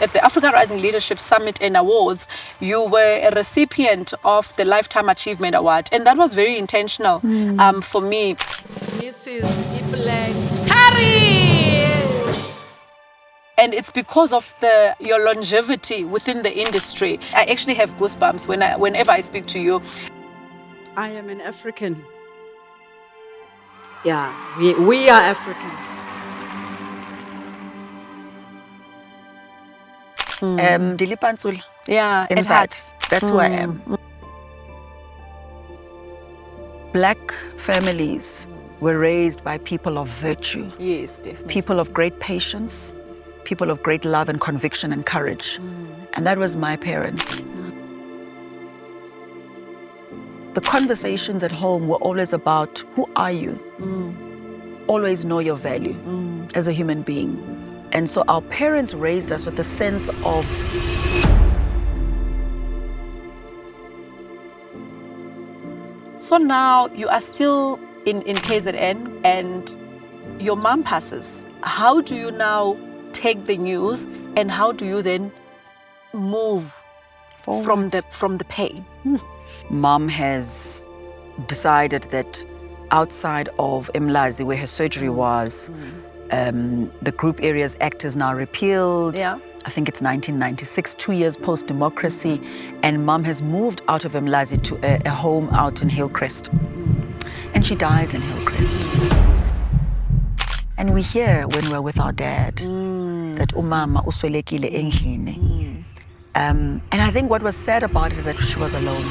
at the Africa Rising Leadership Summit and Awards, you were a recipient of the Lifetime Achievement Award. And that was very intentional for me. Mrs. Ipeleng Mkhari! And it's because of your longevity within the industry. I actually have goosebumps whenever I speak to you. I am an African. Yeah, we are Africans. Dilipansul. Yeah, inside. That's who I am. Black families were raised by people of virtue. Yes, definitely. People of great patience, people of great love and conviction and courage. And that was my parents. The conversations at home were always about, who are you? Always know your value as a human being. And so our parents raised us with a sense of So now you are still in KZN and your mom passes. How do you now take the news and how do you then move from the pain? Mom has decided that outside of Mlazi, where her surgery was, the Group Areas Act is now repealed. Yeah. I think it's 1996, 2 years post-democracy, and Mom has moved out of Mlazi to a home out in Hillcrest. And she dies in Hillcrest. And we hear when we're with our dad that umama uswelekile endlini. And I think what was sad about it is that she was alone.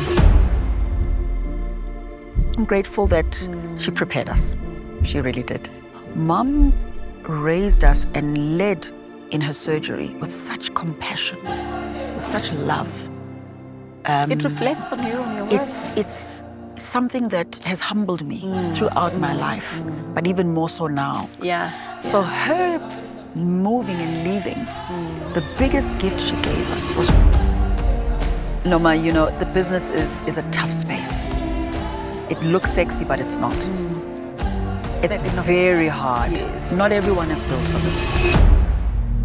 I'm grateful that she prepared us. She really did. Mom raised us and led in her surgery with such compassion, with such love. It reflects on you and your work. It's something that has humbled me throughout my life, but even more so now. Yeah. So her moving and leaving, the biggest gift she gave us was, Noma, you know, the business is a tough space. It looks sexy, but it's not. It's very hard. Yeah. Not everyone is built for this.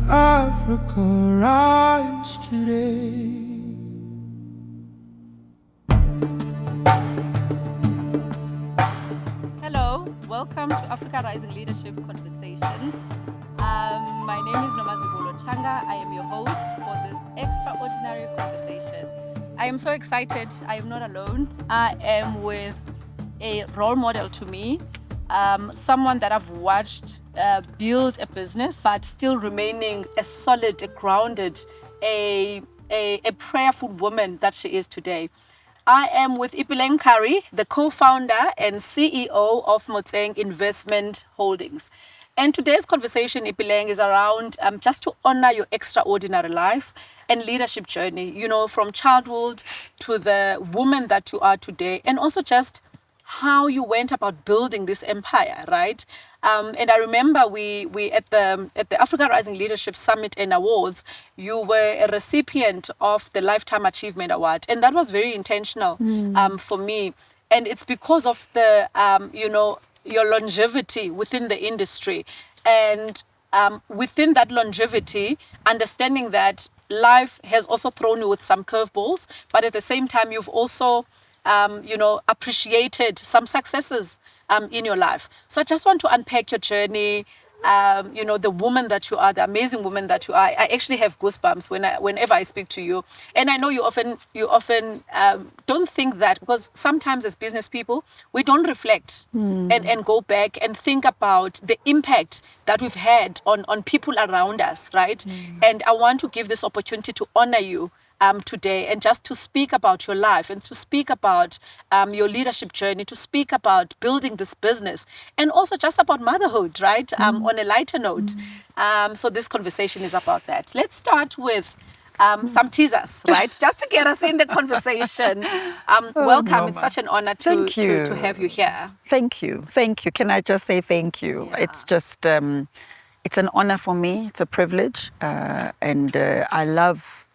Africa rise today. Hello, welcome to Africa Rising Leadership Conversations. My name is Nomazibulo Tshanga. I am your host for this extraordinary conversation. I am so excited. I am not alone. I am with a role model to me, someone that I've watched build a business, but still remaining a solid, a grounded, a prayerful woman that she is today. I am with Ipeleng Mkhari, the co-founder and CEO of Motseng Investment Holdings. And today's conversation, Ipeleng, is around just to honor your extraordinary life and leadership journey, you know, from childhood to the woman that you are today, and also just how you went about building this empire, right? And I remember we at the Africa Rising Leadership Summit and Awards, you were a recipient of the Lifetime Achievement Award, and that was very intentional for me. And it's because of your longevity within the industry, and within that longevity, understanding that life has also thrown you with some curveballs, but at the same time, you've also appreciated some successes in your life. So I just want to unpack your journey, the woman that you are, the amazing woman that you are. I actually have goosebumps whenever I speak to you. And I know you often don't think that, because sometimes as business people, we don't reflect and go back and think about the impact that we've had on people around us, right? And I want to give this opportunity to honor you today, and just to speak about your life and to speak about your leadership journey, to speak about building this business, and also just about motherhood, right? On a lighter note. So this conversation is about that. Let's start with some teasers, right? Just to get us in the conversation. Welcome. Mama. It's such an honor to have you here. Thank you. Thank you. Can I just say thank you? Yeah. It's just, it's an honor for me. It's a privilege. And I love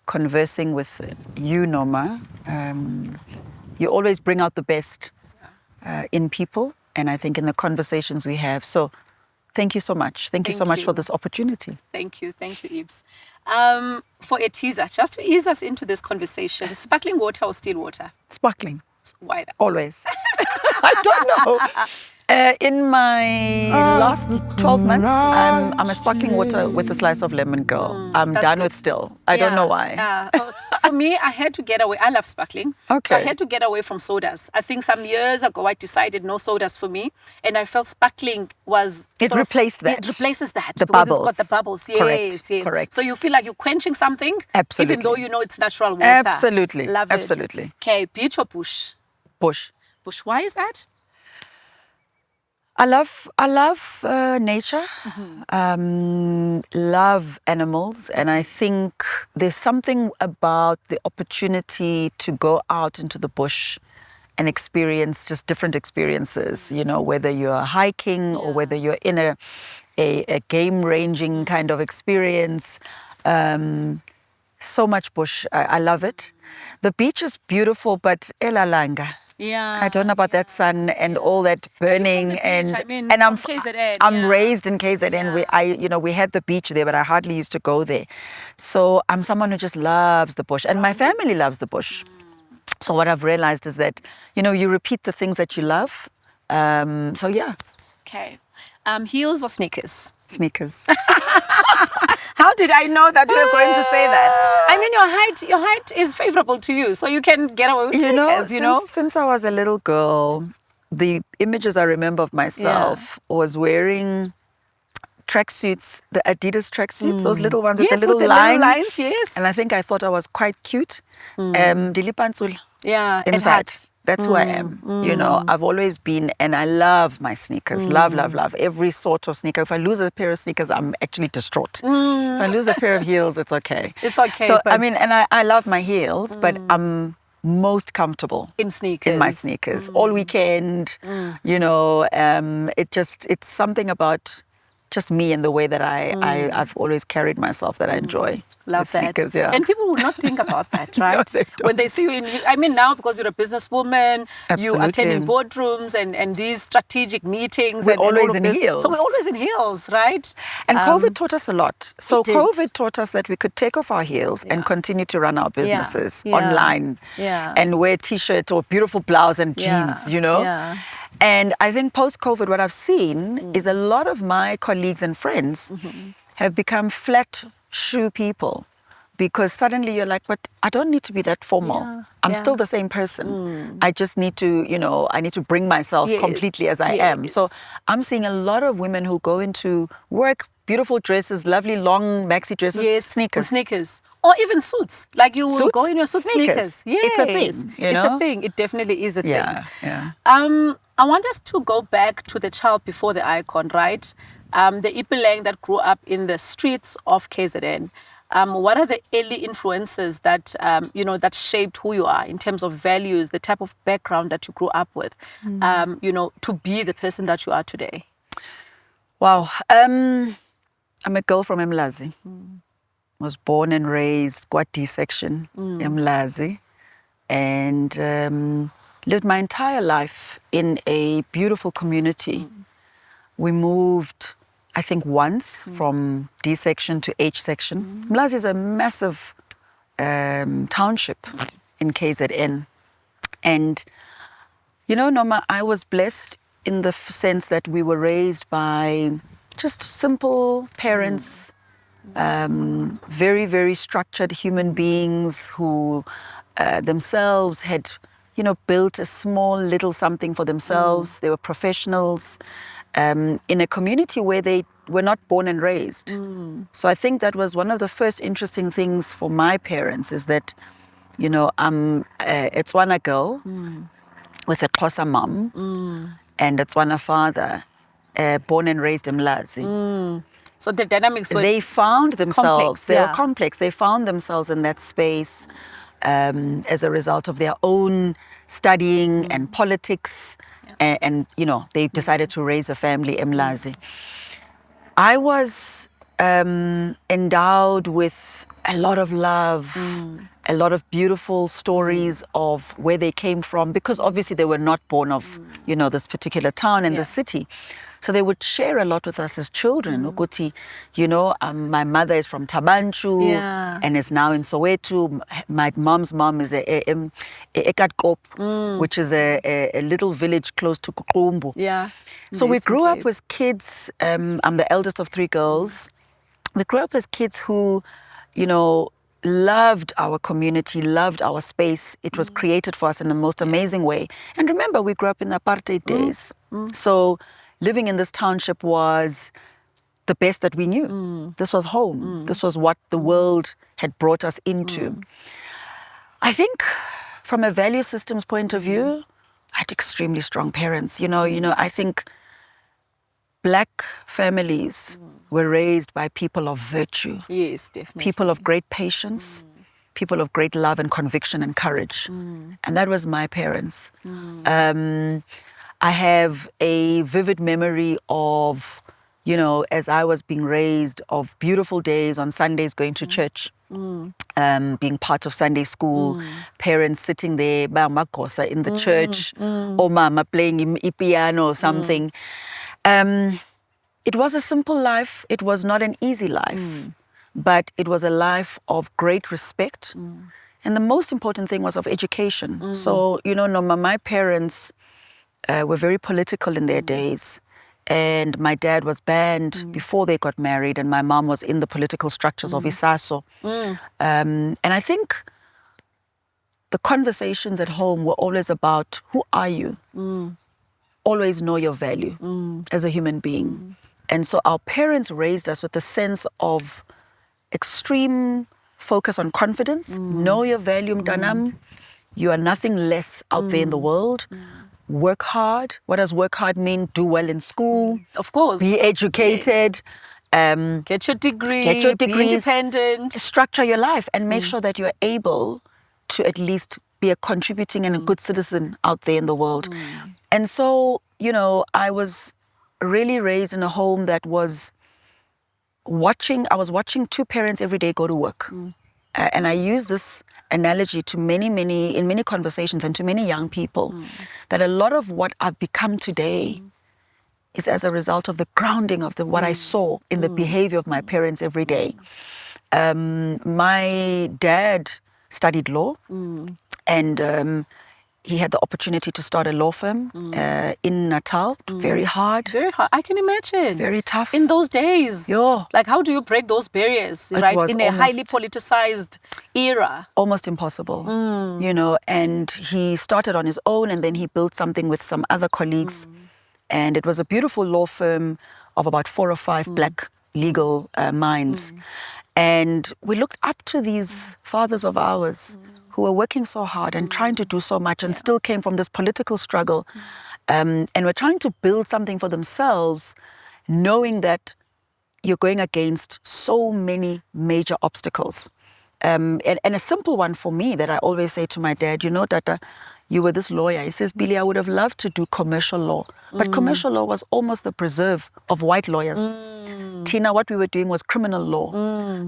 conversing with you, Noma. You always bring out the best in people, and I think in the conversations we have. So thank you so much. Thank you so much for this opportunity. Thank you, Ibs. For a teaser, just to ease us into this conversation, sparkling water or still water? Sparkling. Why that? Always. I don't know. In my last 12 months, I'm a sparkling water with a slice of lemon girl. I'm done with still. I don't know why. For me, I had to get away. I love sparkling. Okay. So I had to get away from sodas. I think some years ago, I decided no sodas for me. And I felt sparkling was... It replaced that. It replaces that. The because bubbles. It's got the bubbles. Yes, Correct. yes. Correct. So you feel like you're quenching something. Absolutely. Even though you know it's natural water. Absolutely. Love it. Absolutely. Okay, beach or bush? Bush. Bush. Why is that? I love nature, love animals, and I think there's something about the opportunity to go out into the bush and experience just different experiences, you know, whether you're hiking or whether you're in a game ranging kind of experience. So much bush, I love it. The beach is beautiful, but elalanga. Yeah, I don't know about that sun and all that burning, and I'm KZN, I'm raised in KZN. We had the beach there, but I hardly used to go there. So I'm someone who just loves the bush, and my family loves the bush. So what I've realized is that you repeat the things that you love. So yeah. Okay, heels or sneakers? Sneakers. How did I know that you were going to say that? I mean, your height is favorable to you, so you can get away with sneakers, Since I was a little girl, the images I remember of myself was wearing tracksuits, the Adidas tracksuits, those little ones with the little lines, yes. And I think I thought I was quite cute. Dilipansul. Yeah, inside. That's who I am. I've always been, and I love my sneakers. Love every sort of sneaker. If I lose a pair of sneakers, I'm actually distraught. If I lose a pair of heels, it's okay. It's okay. So I love my heels, but I'm most comfortable in my sneakers all weekend. It's something about just me and the way that I've always carried myself that I enjoy. Love sneakers, that. yeah. And people would not think about that, right? No, they don't. When they see you now because you're a businesswoman, Absolutely. you attend in boardrooms and these strategic meetings. We're and always all of in this. heels. So we're always in heels, right? And COVID taught us a lot. So It did. COVID taught us that we could take off our heels and continue to run our businesses online and wear T-shirt or beautiful blouse and jeans, Yeah. And I think post-COVID, what I've seen is a lot of my colleagues and friends have become flat shoe people, because suddenly you're like, but I don't need to be that formal. I'm still the same person. I just need to, I need to bring myself completely as I am. So I'm seeing a lot of women who go into work, beautiful dresses, lovely long maxi dresses, sneakers. Or even suits. Like you will go in your suit sneakers. Yes. It's a thing, It's a thing. It definitely is a thing. Yeah. I want us to go back to the child before the icon, right? The Ipeleng that grew up in the streets of KZN. What are the early influences that, that shaped who you are in terms of values, the type of background that you grew up with, to be the person that you are today? Wow. I'm a girl from Mlazi. Was born and raised Kwati section, Mlazi, and lived my entire life in a beautiful community. We moved, I think, once from D section to H section. Mlazi is a massive township in KZN. And, Noma, I was blessed in the sense that we were raised by just simple parents, very, very structured human beings who themselves had, built a small little something for themselves. They were professionals in a community where they were not born and raised. So I think that was one of the first interesting things for my parents, is that, I'm a Tswana girl with a Xhosa mom and a Tswana father, born and raised in Mlazi. So the dynamics were they found themselves, complex, they were complex. They found themselves in that space as a result of their own studying and politics. And they decided to raise a family in Mlazi. I was endowed with a lot of love, a lot of beautiful stories of where they came from, because obviously they were not born of, this particular town and the city. So they would share a lot with us as children. Ukuthi, you know, my mother is from Tabanchu and is now in Soweto. My mom's mom is Ekatkop, which is a little village close to Kukumbu. Yeah. So we Nice grew and up as kids. I'm the eldest of 3 girls. We grew up as kids who, you know, loved our community, loved our space. It was created for us in the most amazing way. And remember, we grew up in the apartheid days. So living in this township was the best that we knew. This was home. This was what the world had brought us into. I think from a value systems point of view, I had extremely strong parents. You know, I think Black families were raised by people of virtue. Yes, definitely. People of great patience, people of great love and conviction and courage. And that was my parents. I have a vivid memory of, you know, as I was being raised, of beautiful days on Sundays going to church, being part of Sunday school, parents sitting there, makosa in the church, or mama playing piano or something. It was a simple life. It was not an easy life, but it was a life of great respect. And the most important thing was of education. So, you know, my parents were very political in their days. And my dad was banned before they got married, and my mom was in the political structures of Isaso. And I think the conversations at home were always about, who are you? Always know your value as a human being. And so our parents raised us with a sense of extreme focus on confidence. Know your value, mtanam. You are nothing less out there in the world. Work hard. What does work hard mean? Do well in school. Of course. Be educated. Get your degree. Get your Be degrees. independent. Structure your life and make sure that you're able to at least be a contributing and a good citizen out there in the world. And so, you know, I was really raised in a home that was I was watching 2 parents every day go to work. And I use this analogy to in many conversations and to many young people, that a lot of what I've become today is as a result of the grounding of what I saw in the behavior of my parents every day. My dad studied law, and he had the opportunity to start a law firm in Natal. Very hard. Very hard. I can imagine. Very tough. In those days. Yeah. Like, how do you break those barriers, It right? was In a highly politicized era. Almost impossible, you know. And he started on his own, and then he built something with some other colleagues. And it was a beautiful law firm of about 4 or 5 Black legal minds. And we looked up to these fathers of ours who were working so hard and trying to do so much, and still came from this political struggle. And were trying to build something for themselves, knowing that you're going against so many major obstacles. And a simple one for me that I always say to my dad, you know, Tata, you were this lawyer. He says, Billy, I would have loved to do commercial law. But commercial law was almost the preserve of white lawyers. Tina, what we were doing was criminal law,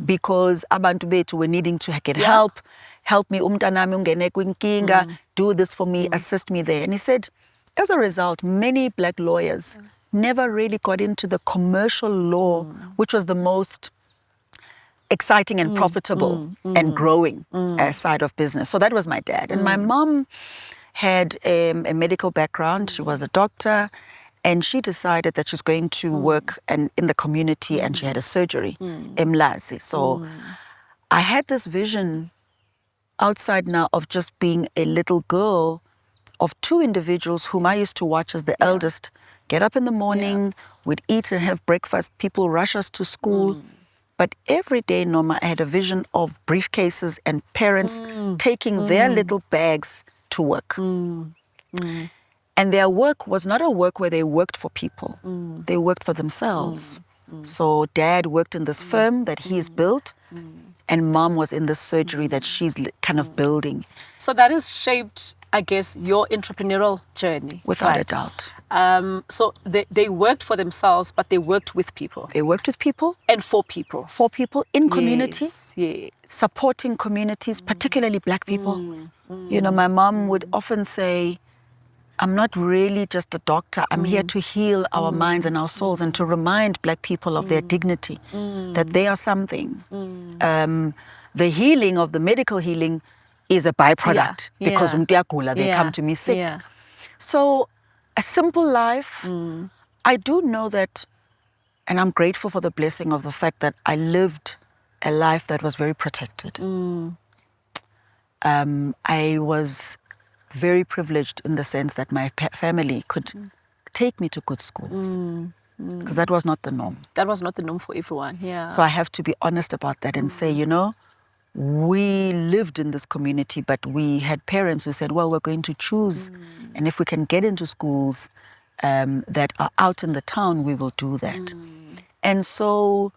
because abantu bethu were needing to get help. Help me, umntanami ungene kwinkinga, do this for me, assist me there. And he said, as a result, many Black lawyers never really got into the commercial law, which was the most exciting and profitable and growing side of business. So that was my dad. And my mom had a medical background. She was a doctor, and she decided that she's going to work in the community, and she had a surgery, Emlazi. So I had this vision outside now of just being a little girl of 2 individuals whom I used to watch as the eldest get up in the morning, we'd eat and have breakfast, people rush us to school. But every day, Noma, I had a vision of briefcases and parents taking their little bags to work. And their work was not a work where they worked for people. They worked for themselves. So dad worked in this firm that he's built, and mom was in this surgery that she's kind of building. So that has shaped, I guess, your entrepreneurial journey. Without a doubt. So they worked for themselves, but they worked with people. They worked with people. And for people. For people in community. Yes. Supporting communities, particularly Black people. You know, my mom would often say, I'm not really just a doctor. I'm here to heal our minds and our souls and to remind black people of their dignity, that they are something. The healing of the medical healing is a byproduct because they come to me sick. Yeah. So a simple life, I do know that, and I'm grateful for the blessing of the fact that I lived a life that was very protected. I was very privileged in the sense that my family could take me to good schools, because that was not the norm. That was not the norm for everyone. Yeah. So I have to be honest about that and say, you know, we lived in this community, but we had parents who said, well, we're going to choose. And if we can get into schools that are out in the town, we will do that. And so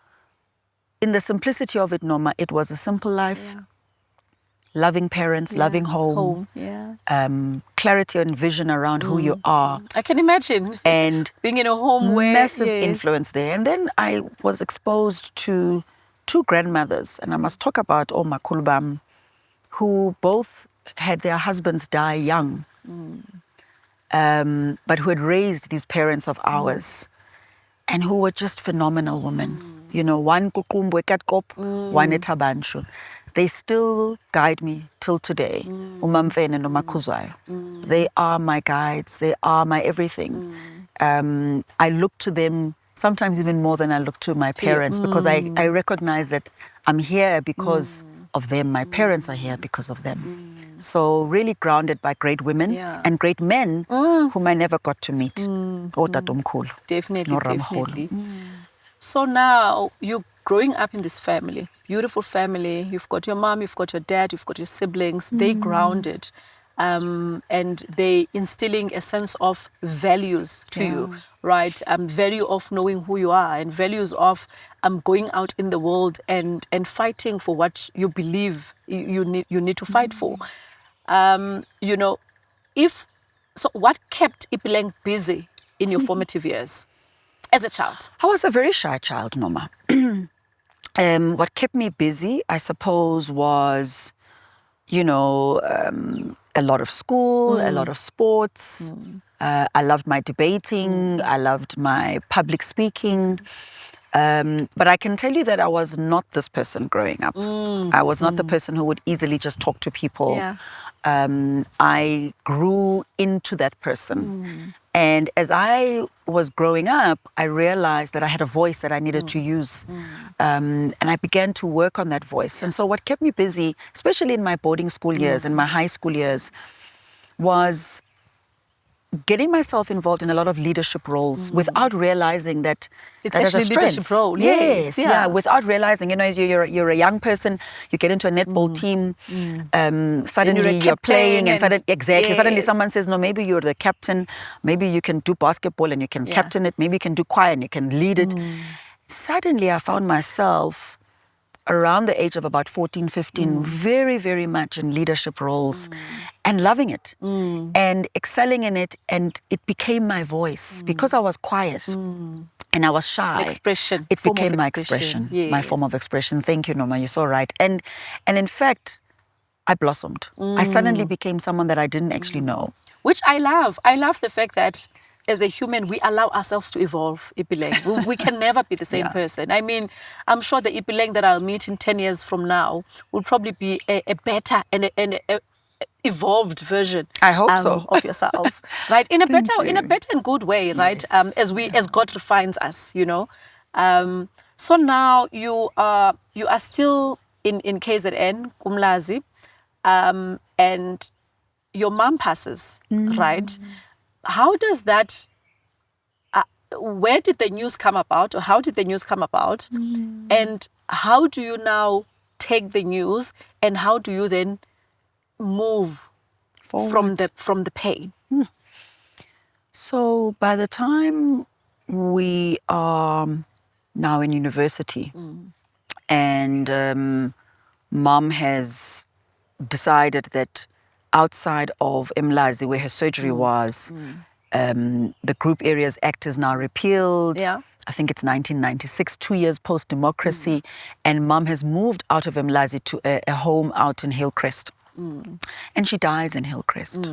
in the simplicity of it, Noma, it was a simple life. Yeah. Loving parents, loving home, clarity and vision around who you are. I can imagine. And being in a home where... massive influence there. And then I was exposed to two grandmothers, and I must talk about Oma Kulbam, who both had their husbands die young, but who had raised these parents of ours, and who were just phenomenal women. You know, one Kukumbwe Katkop, one Etabanshu. They still guide me till today. Umamfene and Umakuzwayo. They are my guides. They are my everything. I look to them sometimes even more than I look to my parents, because I recognize that I'm here because of them. My parents are here because of them. So really grounded by great women and great men whom I never got to meet. Otatomkhulu. Definitely, definitely. So now you're growing up in this family, beautiful family. You've got your mom, you've got your dad, you've got your siblings. They grounded, and they instilling a sense of values to you, right? Value of knowing who you are, and values of going out in the world and fighting for what you believe you need to fight for. You know, so what kept Ipeleng busy in your formative years as a child? I was a very shy child, Noma. What kept me busy, I suppose, was, you know, a lot of school, a lot of sports. I loved my debating. I loved my public speaking. But I can tell you that I was not this person growing up. I was not the person who would easily just talk to people. I grew into that person. And as I was growing up, I realized that I had a voice that I needed to use. And I began to work on that voice. And so what kept me busy, especially in my boarding school years and my high school years, was getting myself involved in a lot of leadership roles without realizing that it's that is a actually strength. leadership role. Yes, without realizing, you know, you're a young person, you get into a netball team, suddenly you're playing, and suddenly someone says, no, maybe you're the captain, maybe you can do basketball and you can captain it, maybe you can do choir and you can lead it. Suddenly I found myself around the age of about 14, 15, very, very much in leadership roles and loving it and excelling in it. And it became my voice because I was quiet and I was shy. Expression. It became my expression, my form of expression. Thank you, Noma, you're so right. And in fact, I blossomed. I suddenly became someone that I didn't actually know. Which I love. I love the fact that as a human, we allow ourselves to evolve, Ipeleng. We can never be the same person. I mean, I'm sure the Ipeleng that I'll meet in 10 years from now will probably be a better and a evolved version. I hope so. Of yourself, right? In a better and good way, right? Yes. As God refines us, you know. So now you are still in KZN, Kumlazi, and your mom passes, right? How does that, where did the news come about, or how did the news come about? And how do you now take the news, and how do you then move forward from the pain? So by the time we are now in university and mom has decided that outside of Mlazi, where her surgery was, the Group Areas Act is now repealed. I think it's 1996, 2 years post-democracy. And mom has moved out of Mlazi to a home out in Hillcrest. And she dies in Hillcrest.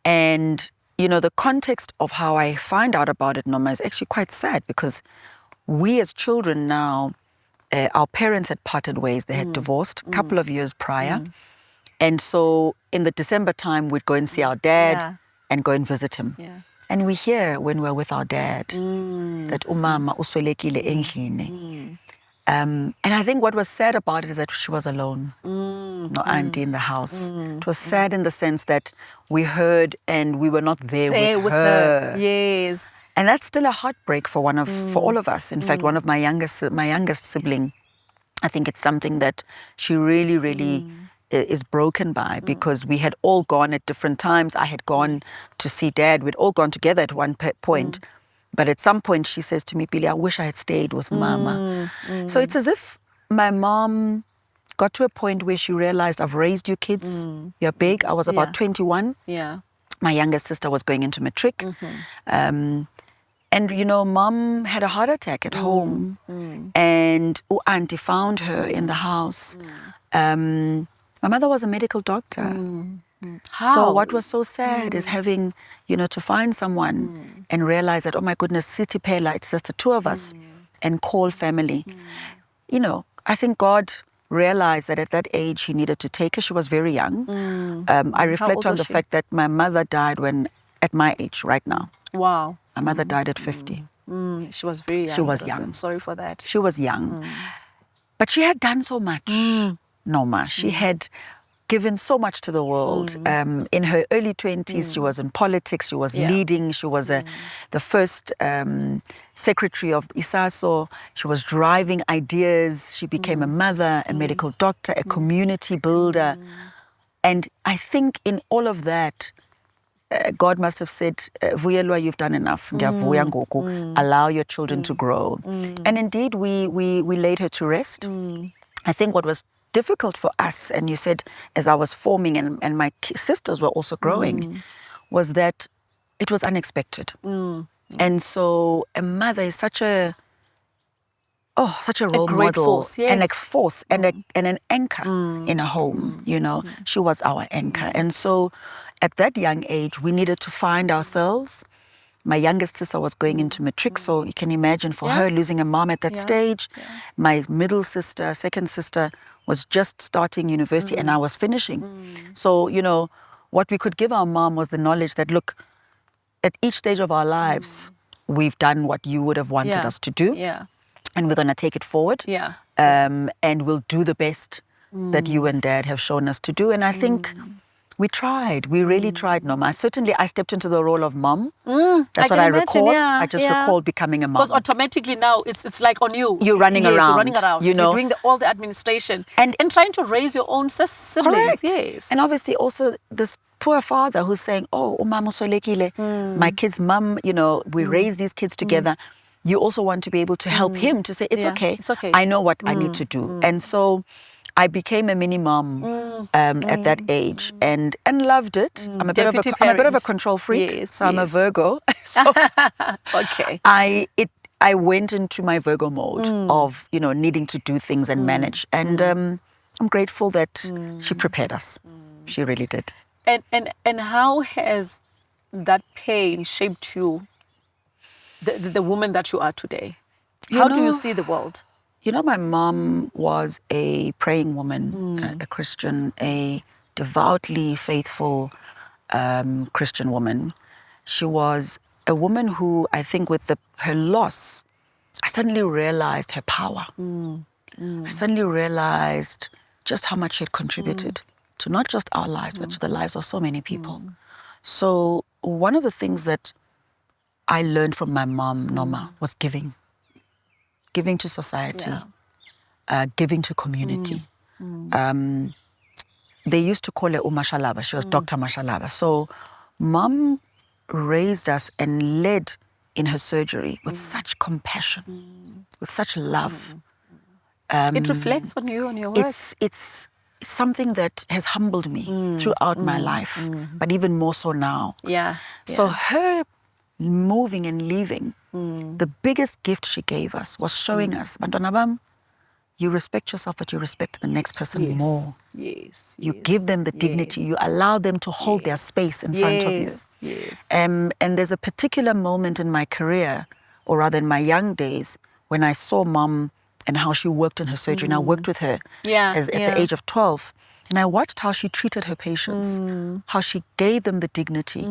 And, you know, the context of how I find out about it, Noma, is actually quite sad because we as children now, our parents had parted ways. They had divorced a couple of years prior. And so in the December time, we'd go and see our dad and go and visit him. Yeah. And we hear when we're with our dad that umama uswelekile endlini. And I think what was sad about it is that she was alone. No auntie in the house. It was sad in the sense that we heard and we were not there with her. Yes. And that's still a heartbreak for all of us. In fact, one of my youngest sibling, I think it's something that she really, really is broken by because we had all gone at different times. I had gone to see Dad. We'd all gone together at one point. But at some point she says to me, Billy, I wish I had stayed with Mama. So it's as if my mom got to a point where she realized, I've raised you kids. You're big. I was about 21. Yeah. My youngest sister was going into matric. And, you know, Mom had a heart attack at home. And auntie found her in the house. My mother was a medical doctor. How? So what was so sad is having, you know, to find someone and realize that, oh my goodness, City Pela, it's just the two of us, and call family. You know, I think God realized that at that age he needed to take her. She was very young. I reflect on the fact that my mother died at my age right now. Wow. My mother died at 50. She was very young. She was young. I'm sorry for that. She was young. But she had done so much, Noma. She had given so much to the world. In her early 20s, she was in politics, she was leading, she was the first secretary of ISASO, she was driving ideas, she became a mother, a medical doctor, a community builder. And I think in all of that, God must have said, Vuyelwa, you've done enough. Ndiyavuya ngoku. Allow your children to grow. And indeed, we laid her to rest. I think what was difficult for us, and you said as I was forming and my sisters were also growing, was that it was unexpected. And so a mother is such a role model, force, yes. and a force and an anchor in a home, you know. She was our anchor. And so at that young age, we needed to find ourselves. My youngest sister was going into matric, so you can imagine for her losing a mom at that stage. My middle sister, second sister, was just starting university and I was finishing. So, you know, what we could give our mom was the knowledge that, look, at each stage of our lives, we've done what you would have wanted us to do. And we're going to take it forward. And we'll do the best that you and Dad have shown us to do. And I think we tried. We really tried, Noma. Certainly, I stepped into the role of mom. That's what I recall. I just recall becoming a mom. Because automatically now, it's like on you. You're running around. You're running around. You know. You're doing all the administration. And trying to raise your own siblings. Correct. Yes. And obviously also this poor father who's saying, oh, umama swelekile, my kid's mum, you know, we raise these kids together. You also want to be able to help him to say, it's okay. I know what I need to do. And so I became a mini mom at that age and loved it. I'm a bit of a control freak, so I'm a Virgo. So I went into my Virgo mode of, you know, needing to do things and manage. And I'm grateful that she prepared us. She really did. And how has that pain shaped you, the woman that you are today? How do you see the world? You know, my mom was a praying woman, a Christian, a devoutly faithful Christian woman. She was a woman who, I think with her loss, I suddenly realized her power. I suddenly realized just how much she had contributed to not just our lives, but to the lives of so many people. So one of the things that I learned from my mom, Noma, was giving. Giving to society, giving to community. They used to call her Umashalaba. She was Dr. Mashalaba. So Mom raised us and led in her surgery with such compassion, with such love. It reflects on you, on your work. It's something that has humbled me throughout my life, but even more so now. So her moving and leaving, the biggest gift she gave us was showing us, Bantwana bam, you respect yourself, but you respect the next person Yes. more. Yes. You give them the dignity. You allow them to hold their space in front of you. Yes. And there's a particular moment in my career, or rather in my young days, when I saw Mom and how she worked in her surgery. And I worked with her at the age of 12. And I watched how she treated her patients, how she gave them the dignity.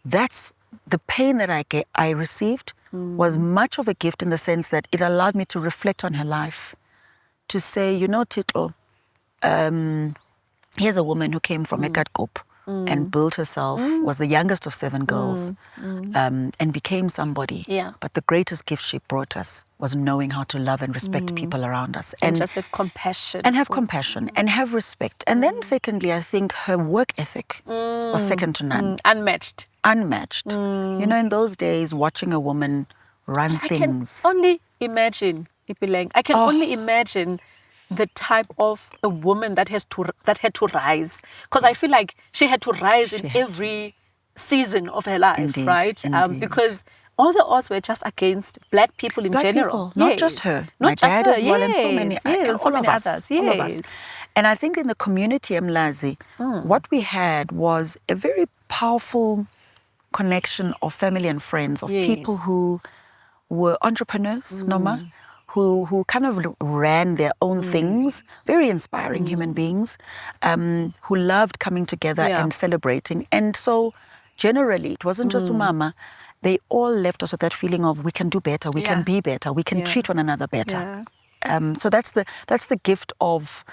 That's the pain that I received was much of a gift in the sense that it allowed me to reflect on her life, to say, you know, Tito, here's a woman who came from Ekatgop and built herself, was the youngest of 7 girls, and became somebody. Yeah. But the greatest gift she brought us was knowing how to love and respect people around us. And just have compassion. And have compassion and have respect. And then secondly, I think her work ethic was second to none. Unmatched. Unmatched. You know, in those days, watching a woman run things. I can only imagine, Ipeleng, I can only imagine the type of a woman that had to rise. Because I feel like she had to rise in every season of her life, Indeed, right? indeed. Because all the odds were just against black people in Black general. people, not just her. My dad as well, and so many, so all many of us, others. all of us. And I think in the community, Mlazi, what we had was a very powerful connection of family and friends, of people who were entrepreneurs, Noma, who kind of ran their own things, very inspiring human beings, who loved coming together and celebrating. And so generally, it wasn't just Umama, they all left us with that feeling of we can do better, we can be better, we can treat one another better. So that's the gift of,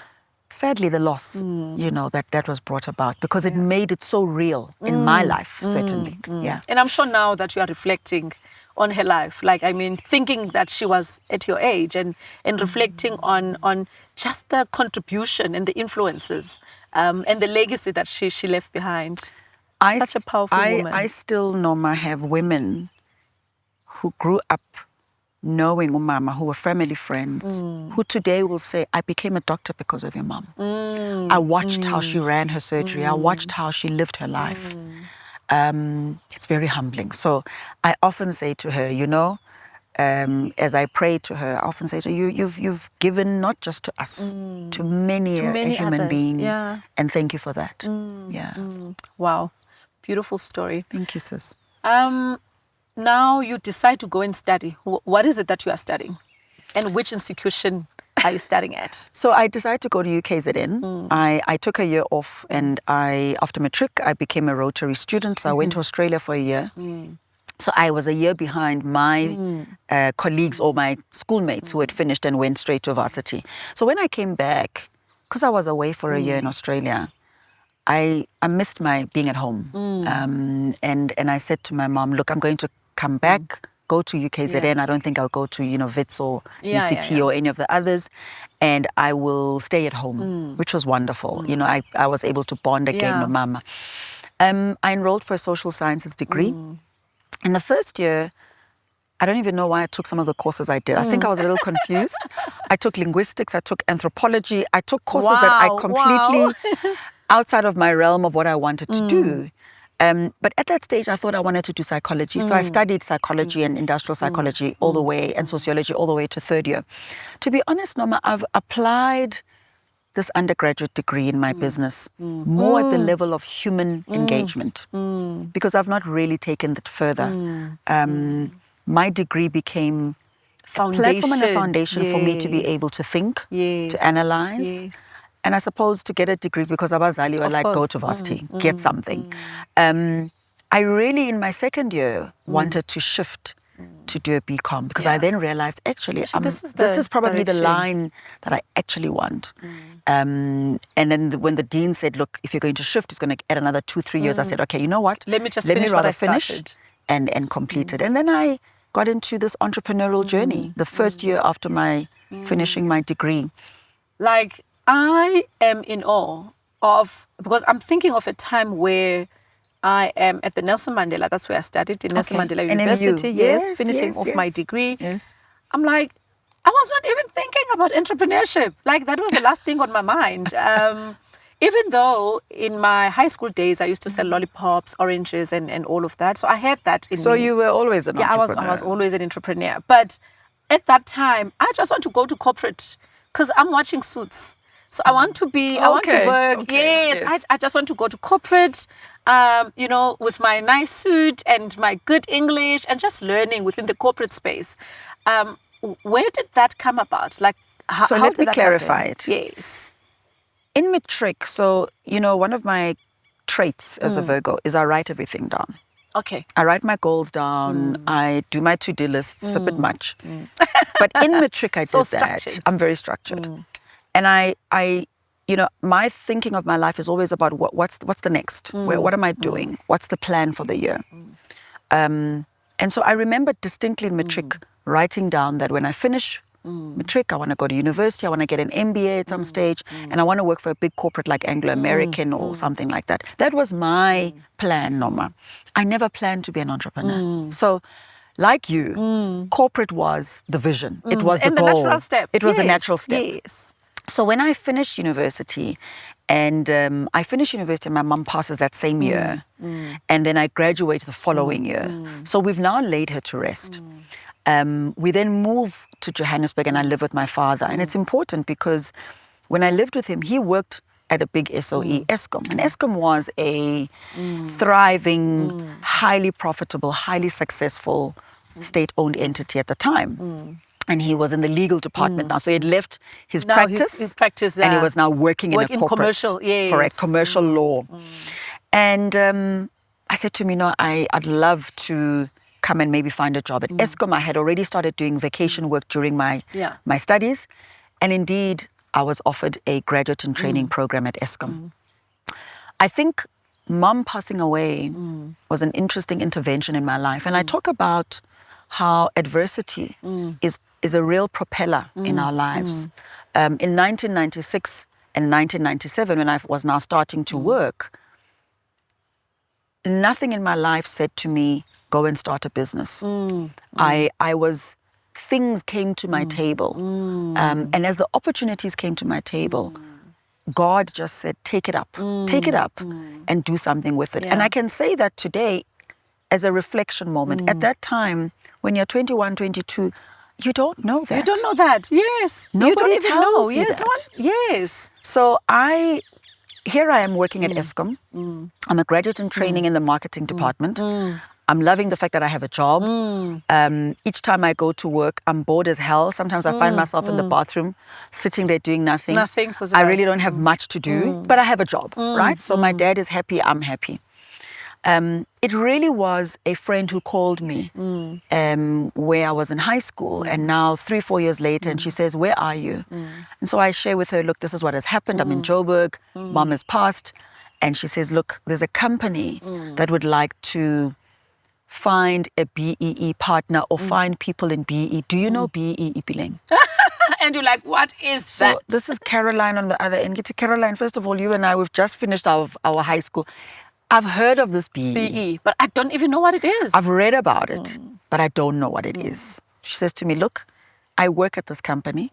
sadly, the loss, you know, that was brought about, because it made it so real in my life, certainly. Yeah. And I'm sure now that you are reflecting on her life, like, I mean, thinking that she was at your age and reflecting on just the contribution and the influences and the legacy that she left behind. Such a powerful woman. I still, Norma, have women who grew up knowing Umama, who were family friends, who today will say, I became a doctor because of your mom. I watched how she ran her surgery. I watched how she lived her life. It's very humbling. So I often say to her, you know, as I pray to her, I often say to her, you've given not just to us, to many a human others. being. And thank you for that. Wow. Beautiful story. Thank you, sis. Now you decide to go and study. What is it that you are studying? And which institution are you studying at? So I decided to go to UKZN. I took a year off, and after matric, I became a Rotary student. So I went to Australia for a year. So I was a year behind my colleagues or my schoolmates who had finished and went straight to varsity. So when I came back, because I was away for a year in Australia, I missed my being at home. And I said to my mom, look, I'm going to come back, go to UKZN. I don't think I'll go to, you know, WITS or UCT or any of the others. And I will stay at home, which was wonderful. You know, I was able to bond again with Mama. I enrolled for a social sciences degree. In the first year, I don't even know why I took some of the courses I did. I think I was a little confused. I took linguistics, I took anthropology, I took courses that I completely outside of my realm of what I wanted to do. But at that stage, I thought I wanted to do psychology. So I studied psychology and industrial psychology all the way, and sociology all the way to third year. To be honest, Norma, I've applied this undergraduate degree in my business more at the level of human engagement, because I've not really taken that further. My degree became a platform and a foundation for me to be able to think, to analyze. And I suppose to get a degree, because Abazali were like, go to varsity, get something. I really, in my second year, wanted to shift to do a BCom, because I then realized, actually, this is probably the line that I actually want. And then when the dean said, look, if you're going to shift, it's going to add another 2-3 years, I said, okay, you know what? Let me rather finish and complete it. And then I got into this entrepreneurial journey, the first year after my finishing my degree. Like, I am in awe of, because I'm thinking of a time where I am at the Nelson Mandela, that's where I studied, in Nelson Mandela University, finishing off my degree. I'm like, I was not even thinking about entrepreneurship. Like, that was the last thing on my mind. Even though in my high school days, I used to sell lollipops, oranges, and all of that. So I had that in me. So you were always an entrepreneur? Yeah, I was always an entrepreneur. But at that time, I just want to go to corporate because I'm watching Suits. So I want to be, I want to Okay, work. okay, Yes, yes. I just want to go to corporate, you know, with my nice suit and my good English and just learning within the corporate space. Where did that come about? Like, So how let did me that clarify happen? it. Yes. In matric, so, you know, one of my traits as a Virgo is I write everything down. Okay. I write my goals down. I do my to-do lists a bit much. But in matric, I So did that. structured. I'm very structured. And I, you know, my thinking of my life is always about what's the next? What am I doing? What's the plan for the year? And so I remember distinctly in matric writing down that when I finish matric, I want to go to university, I want to get an MBA at some stage, and I want to work for a big corporate like Anglo-American or something like that. That was my plan, Noma. I never planned to be an entrepreneur. So, like you, corporate was the vision. It was the And the goal. natural step. It was the Yes, natural step. Yes. So when I finished university, and my mum passes that same year, and then I graduate the following year. So we've now laid her to rest. We then move to Johannesburg and I live with my father. And it's important because when I lived with him, he worked at a big SOE, Eskom. And Eskom was a thriving, highly profitable, highly successful state-owned entity at the time. And he was in the legal department now. So he had left his Now practice, his practice, and he was now working in a corporate, commercial, yes. correct, commercial law. And I said to him, you know, I'd love to come and maybe find a job at Eskom. I had already started doing vacation work during my studies. And indeed, I was offered a graduate and training program at Eskom. I think Mum passing away was an interesting intervention in my life. And I talk about how adversity is a real propeller in our lives. In 1996 and 1997, when I was now starting to work, nothing in my life said to me, go and start a business. Things came to my table. And as the opportunities came to my table, God just said, take it up and do something with it. Yeah. And I can say that today as a reflection moment. At that time, when you're 21, 22, you don't know that. You don't know that. Yes. Nobody you don't even know. tells you Yes. that. No one, yes. So here I am working at Eskom. I'm a graduate in training in the marketing department. I'm loving the fact that I have a job. Each time I go to work, I'm bored as hell. Sometimes I find myself in the bathroom, sitting there doing nothing. Nothing. 'Cause I really don't have much to do, but I have a job, right? So my dad is happy, I'm happy. It really was a friend who called me where I was in high school, and now 3-4 years later, and she says, where are you? And so I share with her, look, this is what has happened. I'm in Joburg, Mom has passed. And she says, look, there's a company that would like to find a BEE partner or find people in BEE. Do you know BEE, Ipeleng? And you're like, what is So that? this is Caroline on the other end. Get to Caroline, first of all, you and I, we've just finished our high school. I've heard of this BEE. BE, but I don't even know what it is. I've read about it, but I don't know what it is. She says to me, look, I work at this company.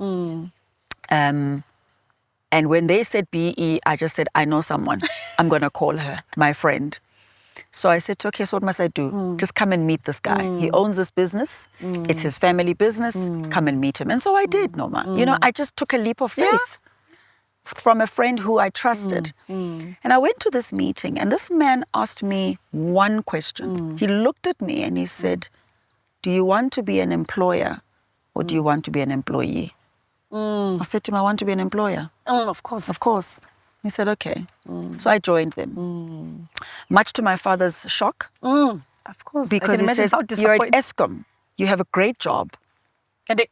And when they said BE, I just said, I know someone. I'm going to call her, my friend. So I said, okay, so what must I do? Just come and meet this guy. He owns this business. It's his family business. Come and meet him. And so I did, Noma. You know, I just took a leap of faith from a friend who I trusted. And I went to this meeting, and this man asked me one question. He looked at me and he said, do you want to be an employer or do you want to be an employee? I said to him, I want to be an employer. Of course. Of course. He said, okay. So I joined them. Much to my father's shock. Of course. Because he says, you're at Eskom. You have a great job. And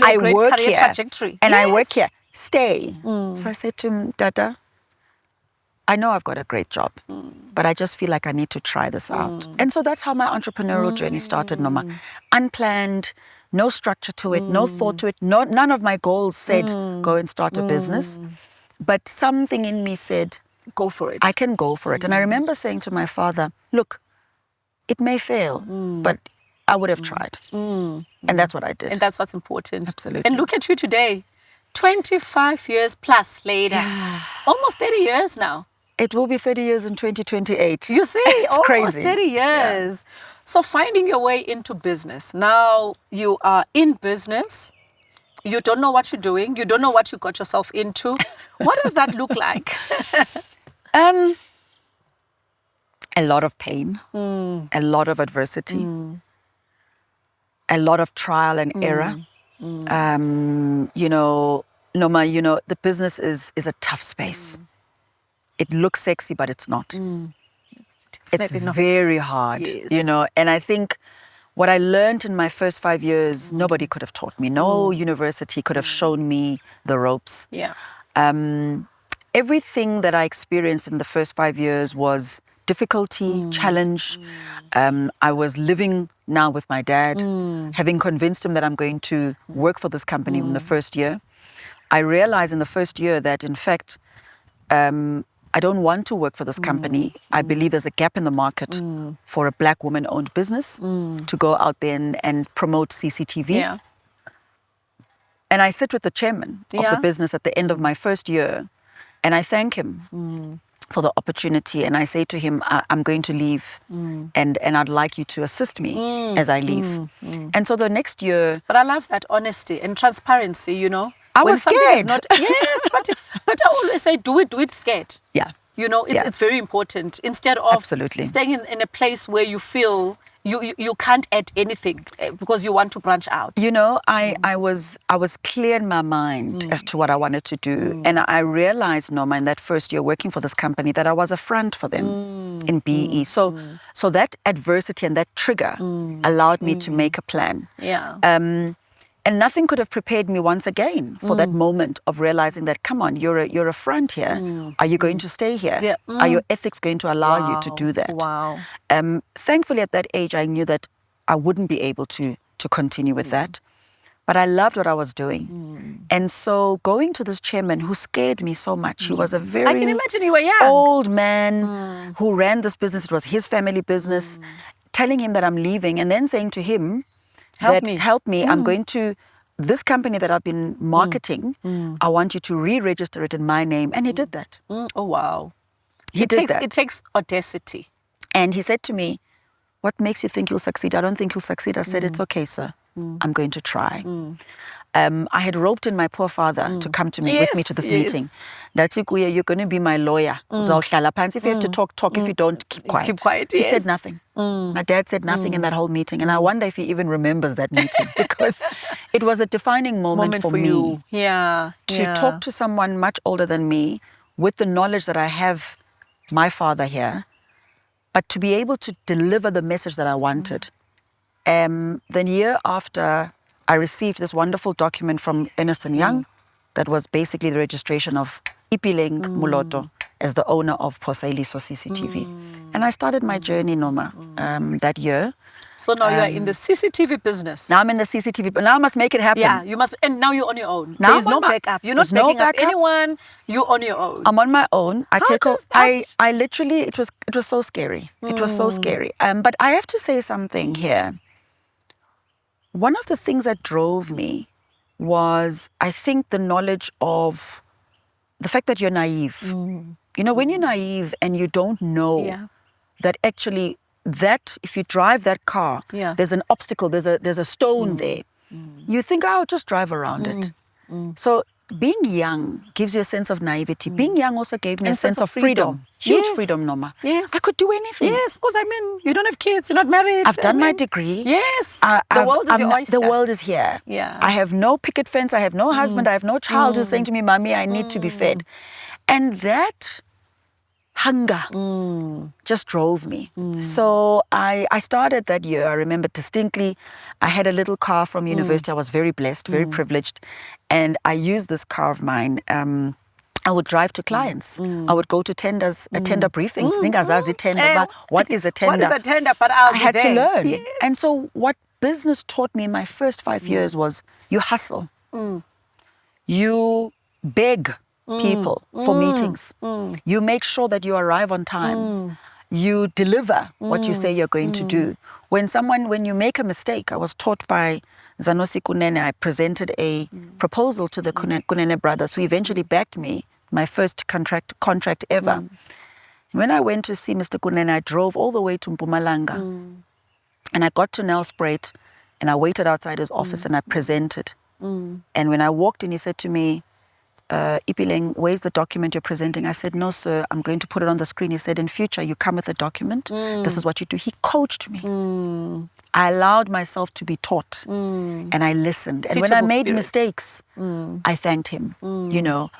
I great work career here. trajectory. And I work here. Stay. So I said to him, Dada, I know I've got a great job, but I just feel like I need to try this out. And so that's how my entrepreneurial journey started, Noma. Unplanned, no structure to it, no thought to it. None of my goals said, go and start a business. But something in me said, go for it. I can go for it. And I remember saying to my father, look, it may fail, but I would have tried. And that's what I did. And that's what's important. Absolutely. And look at you today, 25 years plus later, almost 30 years now. It will be 30 years in 2028. You see, it's almost crazy. 30 years. So finding your way into business. Now you are in business. You don't know what you're doing. You don't know what you got yourself into. What does that look like? A lot of pain, a lot of adversity, a lot of trial and error. You know, Noma, you know, the business is a tough space. It looks sexy, but it's not. It's Definitely not. very hard, Yes. you know. And I think what I learned in my first 5 years, nobody could have taught me. No university could have shown me the ropes. Yeah. Everything that I experienced in the first 5 years was difficulty, challenge. I was living now with my dad, having convinced him that I'm going to work for this company in the first year. I realized in the first year that, in fact, I don't want to work for this company. I believe there's a gap in the market for a black woman-owned business to go out there and promote CCTV. Yeah. And I sit with the chairman of Yeah. the business at the end of my first year, and I thank him for the opportunity. And I say to him, I'm going to leave, and I'd like you to assist me as I leave. And so the next year, But I love that honesty and transparency, you know. I When was something is scared. Yes, but I always say do it scared. yeah, You know, it's, Yeah. it's very important. Instead of Absolutely. staying in a place where you feel you can't add anything because you want to branch out. you know, I was clear in my mind as to what I wanted to do. And I realized, Norma, in that first year working for this company, that I was a front for them in BE. So that adversity and that trigger allowed me to make a plan. Yeah. And nothing could have prepared me once again for that moment of realizing that, come on, you're a front here. Are you going to stay here? Yeah. Are your ethics going to allow you to do that? Wow. Thankfully, at that age, I knew that I wouldn't be able to continue with that. But I loved what I was doing. And so going to this chairman who scared me so much, he was a very I can imagine you were young. old man who ran this business. It was his family business. Telling him that I'm leaving and then saying to him, help me, I'm going to, this company that I've been marketing, I want you to re-register it in my name. And he did that. Oh, wow. He did that. It takes audacity. And he said to me, what makes you think you'll succeed? I don't think you'll succeed. I said, it's okay, sir. I'm going to try. I had roped in my poor father to come to me with me to this meeting. That's you're going to be my lawyer. If you have to talk. If you don't, keep quiet. Keep quiet, He yes. said nothing. My dad said nothing in that whole meeting. And I wonder if he even remembers that meeting because it was a defining moment for me you. Yeah. to talk to someone much older than me with the knowledge that I have my father here, but to be able to deliver the message that I wanted. The year after, I received this wonderful document from Ernst & Young that was basically the registration of Ipeleng Mkhari as the owner of Posailiso CCTV. And I started my journey, Noma, that year. So now you are in the CCTV business. Now I'm in the CCTV, but now I must make it happen. Yeah, you must. And now you're on your own. Now There's I'm no on my- backup. You're not there's no backing up backup. anyone. You're on your own. I'm on my own. I does that- I literally, it was so scary. It was so scary. But I have to say something here. One of the things that drove me was, I think, the knowledge of the fact that you're naive. You know, when you're naive and you don't know Yeah. that actually that if you drive that car, Yeah. there's an obstacle, there's a stone there. You think, I'll just drive around it. So being young gives you a sense of naivety. Being young also gave me a sense of freedom. Huge Yes. freedom, Noma. Yes. I could do anything. Yes, because I mean, you don't have kids. You're not married. I've done I my mean, degree. Yes. The world is your oyster. The world is here. Yeah. I have no picket fence. I have no husband. I have no child who's saying to me, Mommy, I need to be fed. And that hunger just drove me. So I started that year. I remember distinctly, I had a little car from university. I was very blessed, very privileged. And I used this car of mine. I would drive to clients. I would go to tenders, tender briefings. And What is a tender? What is a tender? But I I had to learn. Yes. And so what business taught me in my first 5 years was you hustle. You beg people for meetings. You make sure that you arrive on time. You deliver what you say you're going to do. When you make a mistake, I was taught by Zanosi Kunene, I presented a proposal to the Kunene brothers who eventually backed me, my first contract ever. When I went to see Mr. Kunene, I drove all the way to Mpumalanga. And I got to Nelspruit and I waited outside his office and I presented And when I walked in, he said to me, Ipeleng, where's the document you're presenting? I said, no, sir, I'm going to put it on the screen. He said, in future, you come with a document. This is what you do. He coached me. I allowed myself to be taught and I listened. And when I made mistakes, I thanked him. You know,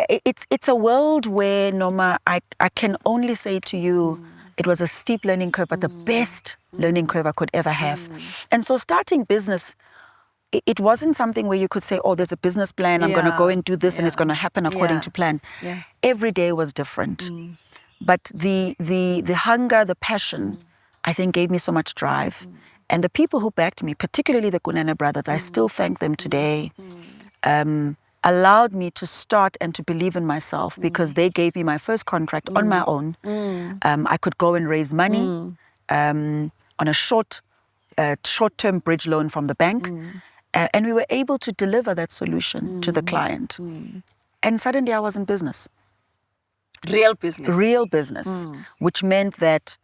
it's a world where, Noma, I can only say to you, it was a steep learning curve, but the best learning curve I could ever have. And so starting business, it wasn't something where you could say, oh, there's a business plan, I'm going to go and do this and it's going to happen according to plan. Every day was different. But the hunger, the passion, I think gave me so much drive. And the people who backed me, particularly the Kunene brothers, I still thank them today, allowed me to start and to believe in myself because they gave me my first contract on my own. I could go and raise money on a short-term bridge loan from the bank. And we were able to deliver that solution to the client. And suddenly I was in business. Real business. Real business, which meant that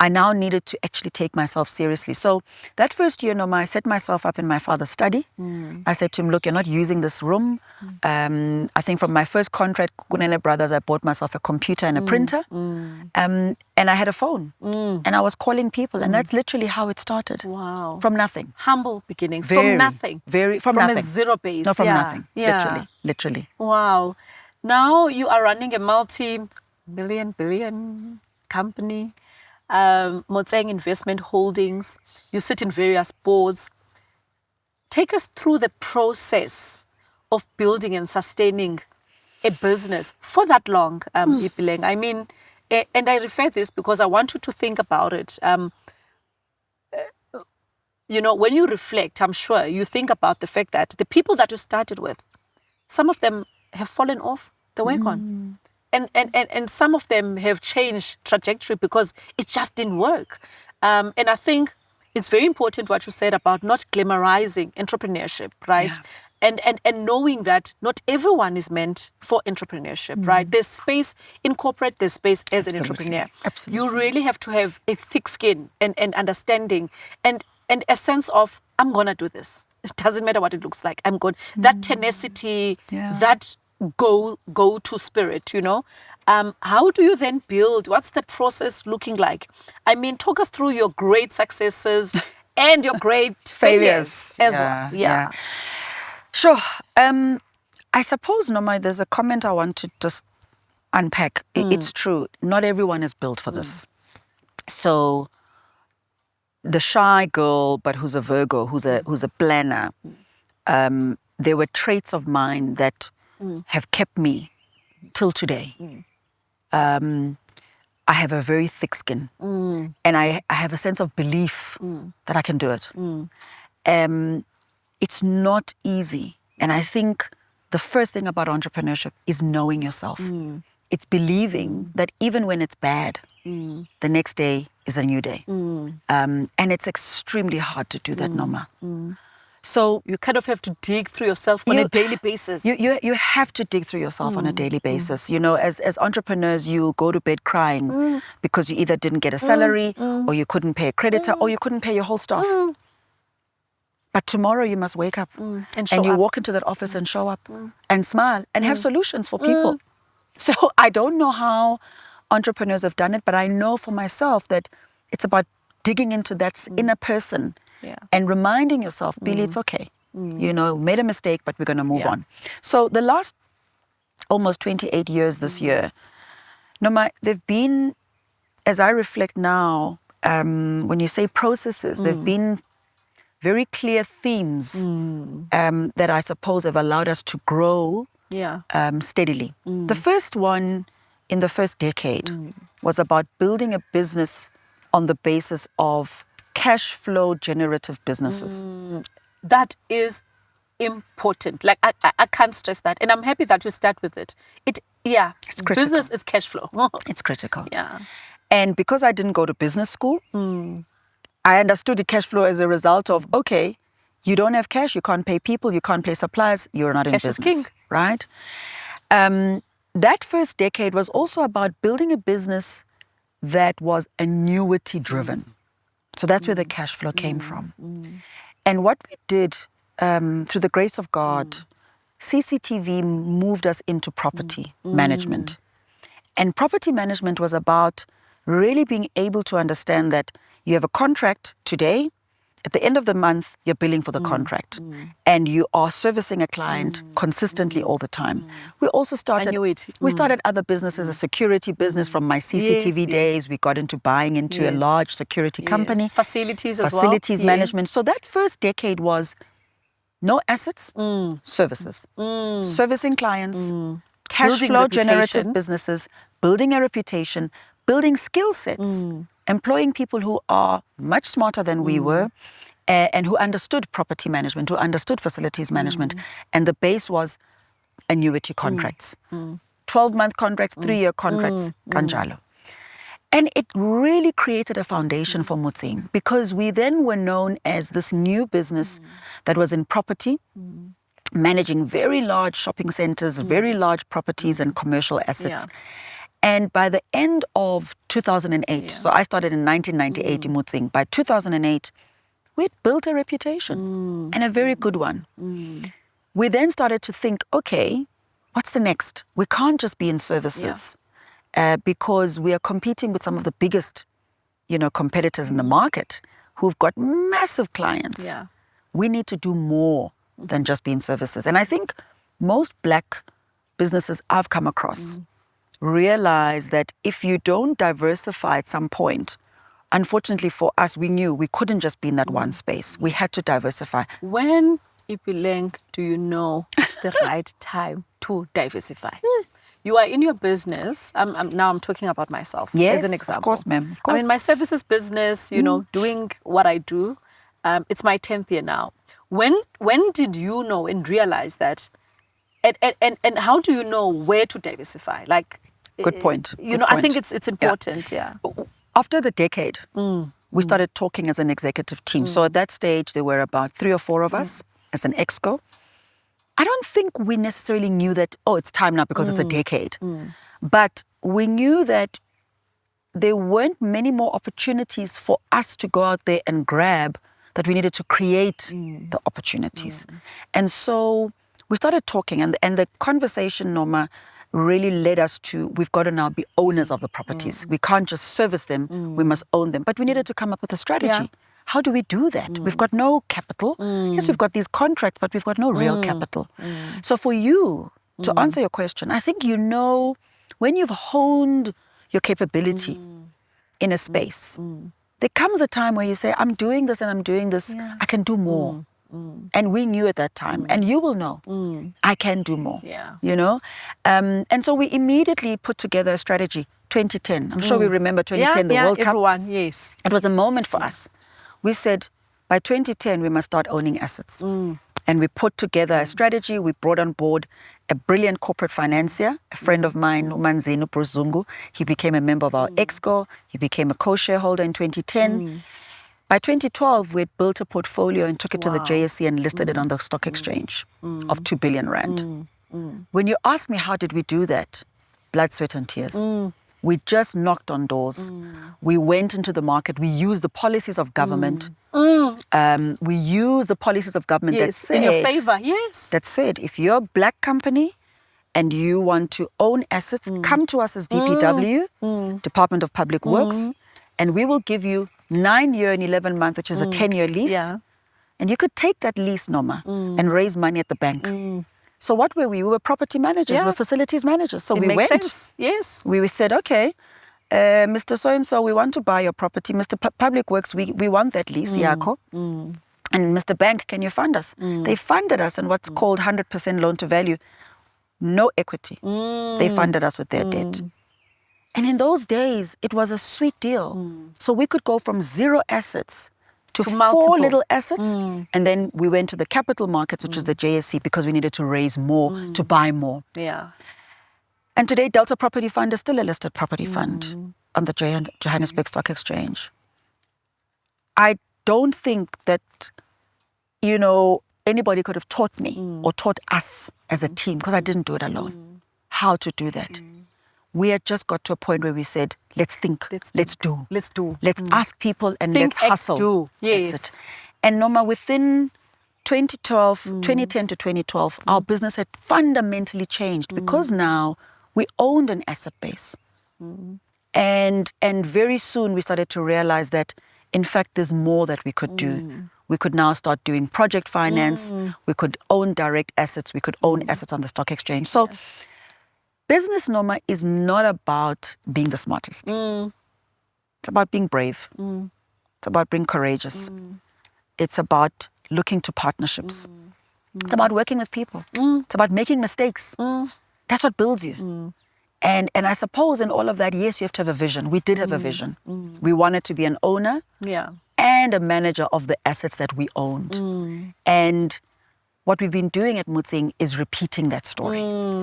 I now needed to actually take myself seriously. So that first year, Noma, I set myself up in my father's study. I said to him, look, you're not using this room. I think from my first contract, Kunene Brothers, I bought myself a computer and a printer. And I had a phone. And I was calling people. And that's literally how it started. Wow. From nothing. Humble beginnings. From nothing. From nothing. A zero base. No, from nothing. Literally. Wow. Now you are running a multi-billion company. Motseng Investment Holdings. You sit in various boards. Take us through the process of building and sustaining a business for that long, Ipeleng. I mean, and I refer this because I want you to think about it. You know, when you reflect, I'm sure you think about the fact that the people that you started with, some of them have fallen off the wagon. And some of them have changed trajectory because it just didn't work. And I think it's very important what you said about not glamorizing entrepreneurship, right? And knowing that not everyone is meant for entrepreneurship, right? There's space in corporate, there's space as an entrepreneur. You really have to have a thick skin and understanding and a sense of, I'm going to do this. It doesn't matter what it looks like. I'm good. That tenacity, that go-to spirit, you know. How do you then build? What's the process looking like? I mean, talk us through your great successes and your great failures as well. Yeah. Sure. I suppose, Noma, there's a comment I want to just unpack. It's true. Not everyone is built for this. So the shy girl, but who's a Virgo, who's a planner, there were traits of mine that have kept me till today. I have a very thick skin and I have a sense of belief that I can do it. It's not easy. And I think the first thing about entrepreneurship is knowing yourself. It's believing that even when it's bad, the next day is a new day. And it's extremely hard to do that, Noma. So you kind of have to dig through yourself on a daily basis. You have to dig through yourself on a daily basis. You know, as entrepreneurs, you go to bed crying because you either didn't get a salary or you couldn't pay a creditor or you couldn't pay your whole staff. But tomorrow you must wake up and you walk into that office and show up and smile and have solutions for people. So I don't know how entrepreneurs have done it, but I know for myself that it's about digging into that inner person and reminding yourself, Billy, it's okay. You know, made a mistake, but we're going to move on. So the last almost 28 years this year, they've been, as I reflect now, when you say processes, they've been very clear themes that I suppose have allowed us to grow steadily. The first one in the first decade was about building a business on the basis of cash flow generative businesses. That is important. Like I can't stress that. And I'm happy that you start with it. It's critical. Business is cash flow. It's critical. Yeah. And because I didn't go to business school, I understood the cash flow as a result of, okay, you don't have cash, you can't pay people, you can't pay suppliers, you're not in business. Cash is king. Right? That first decade was also about building a business that was annuity driven. So that's where the cash flow came from. And what we did through the grace of God, CCTV moved us into property management. And property management was about really being able to understand that you have a contract today. At the end of the month, you're billing for the contract. And you are servicing a client consistently all the time. We also started, Annuity. we started other businesses, a security business from my CCTV days. We got into buying into a large security company. Facilities as well. Facilities management. So that first decade was no assets, services. Servicing clients, cash Building flow reputation. generative businesses, building a reputation, building skill sets, employing people who are much smarter than we were and who understood property management, who understood facilities management. And the base was annuity contracts. 12-month contracts, 3-year contracts, kanjalo. And it really created a foundation for Motseng because we then were known as this new business that was in property, managing very large shopping centers, very large properties and commercial assets. And by the end of 2008, so I started in 1998 in Motseng, by 2008, we had built a reputation and a very good one. We then started to think, okay, what's the next? We can't just be in services because we are competing with some of the biggest, competitors in the market who've got massive clients. We need to do more than just be in services. And I think most black businesses I've come across realize that if you don't diversify at some point, unfortunately for us, we knew we couldn't just be in that one space. We had to diversify. When, Ipeleng, do you know it's the right time to diversify? You are in your business. Now I'm talking about myself as an example. Of course, ma'am. Of course. I'm in my services business, doing what I do. It's my 10th year now. When did you know and realize that? And how do you know where to diversify? Good point. I think it's important, After the decade, we started talking as an executive team. So at that stage, there were about 3 or 4 of us as an exco. I don't think we necessarily knew that, it's time now because it's a decade. But we knew that there weren't many more opportunities for us to go out there and grab, that we needed to create the opportunities. And so we started talking, and the conversation, Noma, really led us to, we've got to now be owners of the properties. We can't just service them, we must own them. But we needed to come up with a strategy. How do we do that? We've got no capital. Yes, we've got these contracts, but we've got no real capital. So for you, to answer your question, I think when you've honed your capability in a space, there comes a time where you say, I'm doing this and I'm doing this, I can do more. And we knew at that time, and you will know, I can do more, And so we immediately put together a strategy, 2010. I'm sure we remember 2010, the World Cup. Everyone, yes. It was a moment for us. We said, by 2010, we must start owning assets. And we put together a strategy. We brought on board a brilliant corporate financier, a friend of mine, Nomazibulo Tshanga. He became a member of our exco. He became a co-shareholder in 2010. By 2012, we had built a portfolio and took it to the JSE and listed it on the stock exchange of 2 billion rand. When you ask me how did we do that, blood, sweat and tears. We just knocked on doors. We went into the market. We used the policies of government. We used the policies of government that said, in your favor, that said, if you're a black company and you want to own assets, come to us as DPW, Department of Public Works, and we will give you 9-year and 11-month, which is a 10-year lease. And you could take that lease, Noma, and raise money at the bank. So what were we? We were property managers, we were facilities managers. So we went. Sense. Yes. We said, okay, Mr. So-and-so, we want to buy your property. Mr. Public Works, we want that lease, Yako. And Mr. Bank, can you fund us? They funded us in what's called 100% loan to value. No equity. They funded us with their debt. And in those days, it was a sweet deal. So we could go from 0 assets to 4 little assets. And then we went to the capital markets, which is the JSE, because we needed to raise more, to buy more. And today, Delta Property Fund is still a listed property fund on the Johannesburg Stock Exchange. I don't think that, anybody could have taught me or taught us as a team, because I didn't do it alone, how to do that. We had just got to a point where we said, let's think, let's do. Let's ask people and let's hustle. Do. Yes. And Noma, within 2010 to 2012, our business had fundamentally changed because now we owned an asset base. And very soon we started to realize that, in fact, there's more that we could do. We could now start doing project finance. We could own direct assets. We could own assets on the stock exchange. So business, Noma, is not about being the smartest. It's about being brave. It's about being courageous. It's about looking to partnerships. It's about working with people. It's about making mistakes. That's what builds you. And I suppose in all of that, yes, you have to have a vision. We did have a vision. We wanted to be an owner and a manager of the assets that we owned. And what we've been doing at Motseng is repeating that story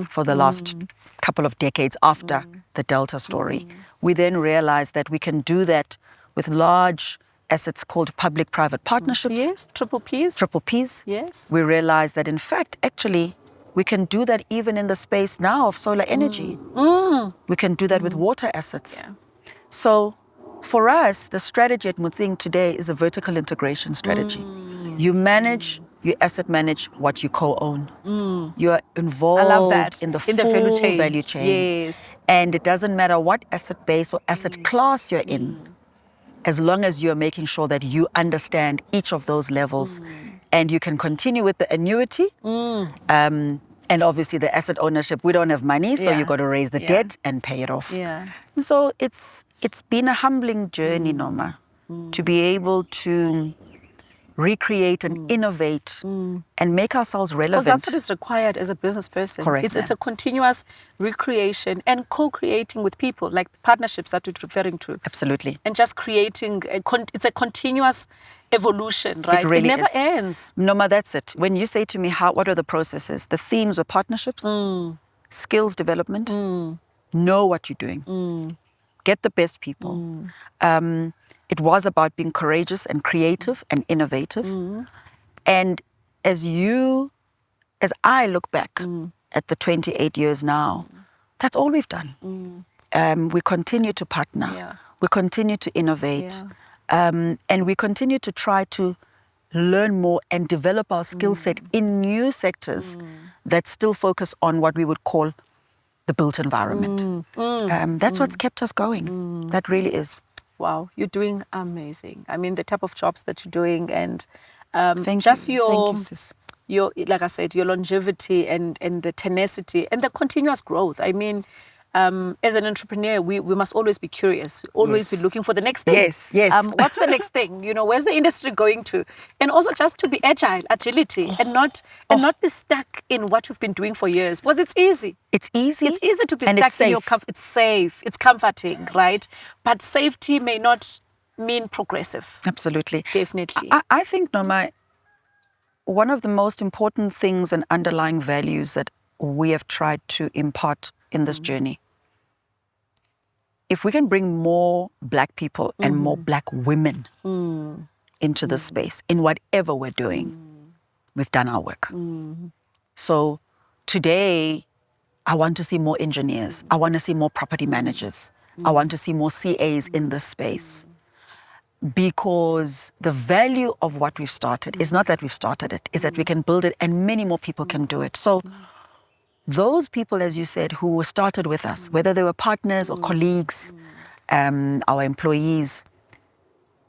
for the last couple of decades after the Delta story. We then realized that we can do that with large assets called public-private partnerships. Yes, triple Ps. Triple Ps. Yes. We realized that, in fact, actually, we can do that even in the space now of solar energy. We can do that with water assets. So for us, the strategy at Motseng today is a vertical integration strategy. You asset manage what you co-own. You are involved I love that. in the In full the value chain. Yes. And it doesn't matter what asset base or asset class you're in, as long as you're making sure that you understand each of those levels and you can continue with the annuity. And obviously the asset ownership, we don't have money, so you got to raise the debt and pay it off. So it's been a humbling journey, Noma, to be able to recreate and innovate and make ourselves relevant. Because that's what is required as a business person. Correct. It's a continuous recreation and co-creating with people, like the partnerships that you're referring to. Absolutely. And just creating, it's a continuous evolution, right? It really never is. ends. Noma, that's it. When you say to me, what are the processes? The themes were partnerships, skills development, know what you're doing, get the best people. It was about being courageous and creative and innovative. And as I look back at the 28 years now, that's all we've done. We continue to partner. We continue to innovate. And we continue to try to learn more and develop our skill set in new sectors that still focus on what we would call the built environment. That's what's kept us going. That really is. Wow, you're doing amazing. I mean, the type of jobs that you're doing and Thank just you. Thank you, sis. your, like I said, your longevity and the tenacity and the continuous growth. I mean, as an entrepreneur, we must always be curious, always be looking for the next thing. Yes. What's the next thing? You know, where's the industry going to? And also just to be agility and not be stuck in what you've been doing for years. Because it's easy. It's easy. It's easy to be and stuck it's in your safe. comfort. It's safe. It's comforting, right? But safety may not mean progressive. Absolutely. Definitely. I think, Noma, one of the most important things and underlying values that we have tried to impart in this journey, if we can bring more Black people and more Black women into this space, in whatever we're doing, we've done our work. So today, I want to see more engineers. I want to see more property managers. I want to see more CAs in this space. Because the value of what we've started is not that we've started it, is that we can build it and many more people can do it. So those people, as you said, who started with us, whether they were partners or colleagues, our employees,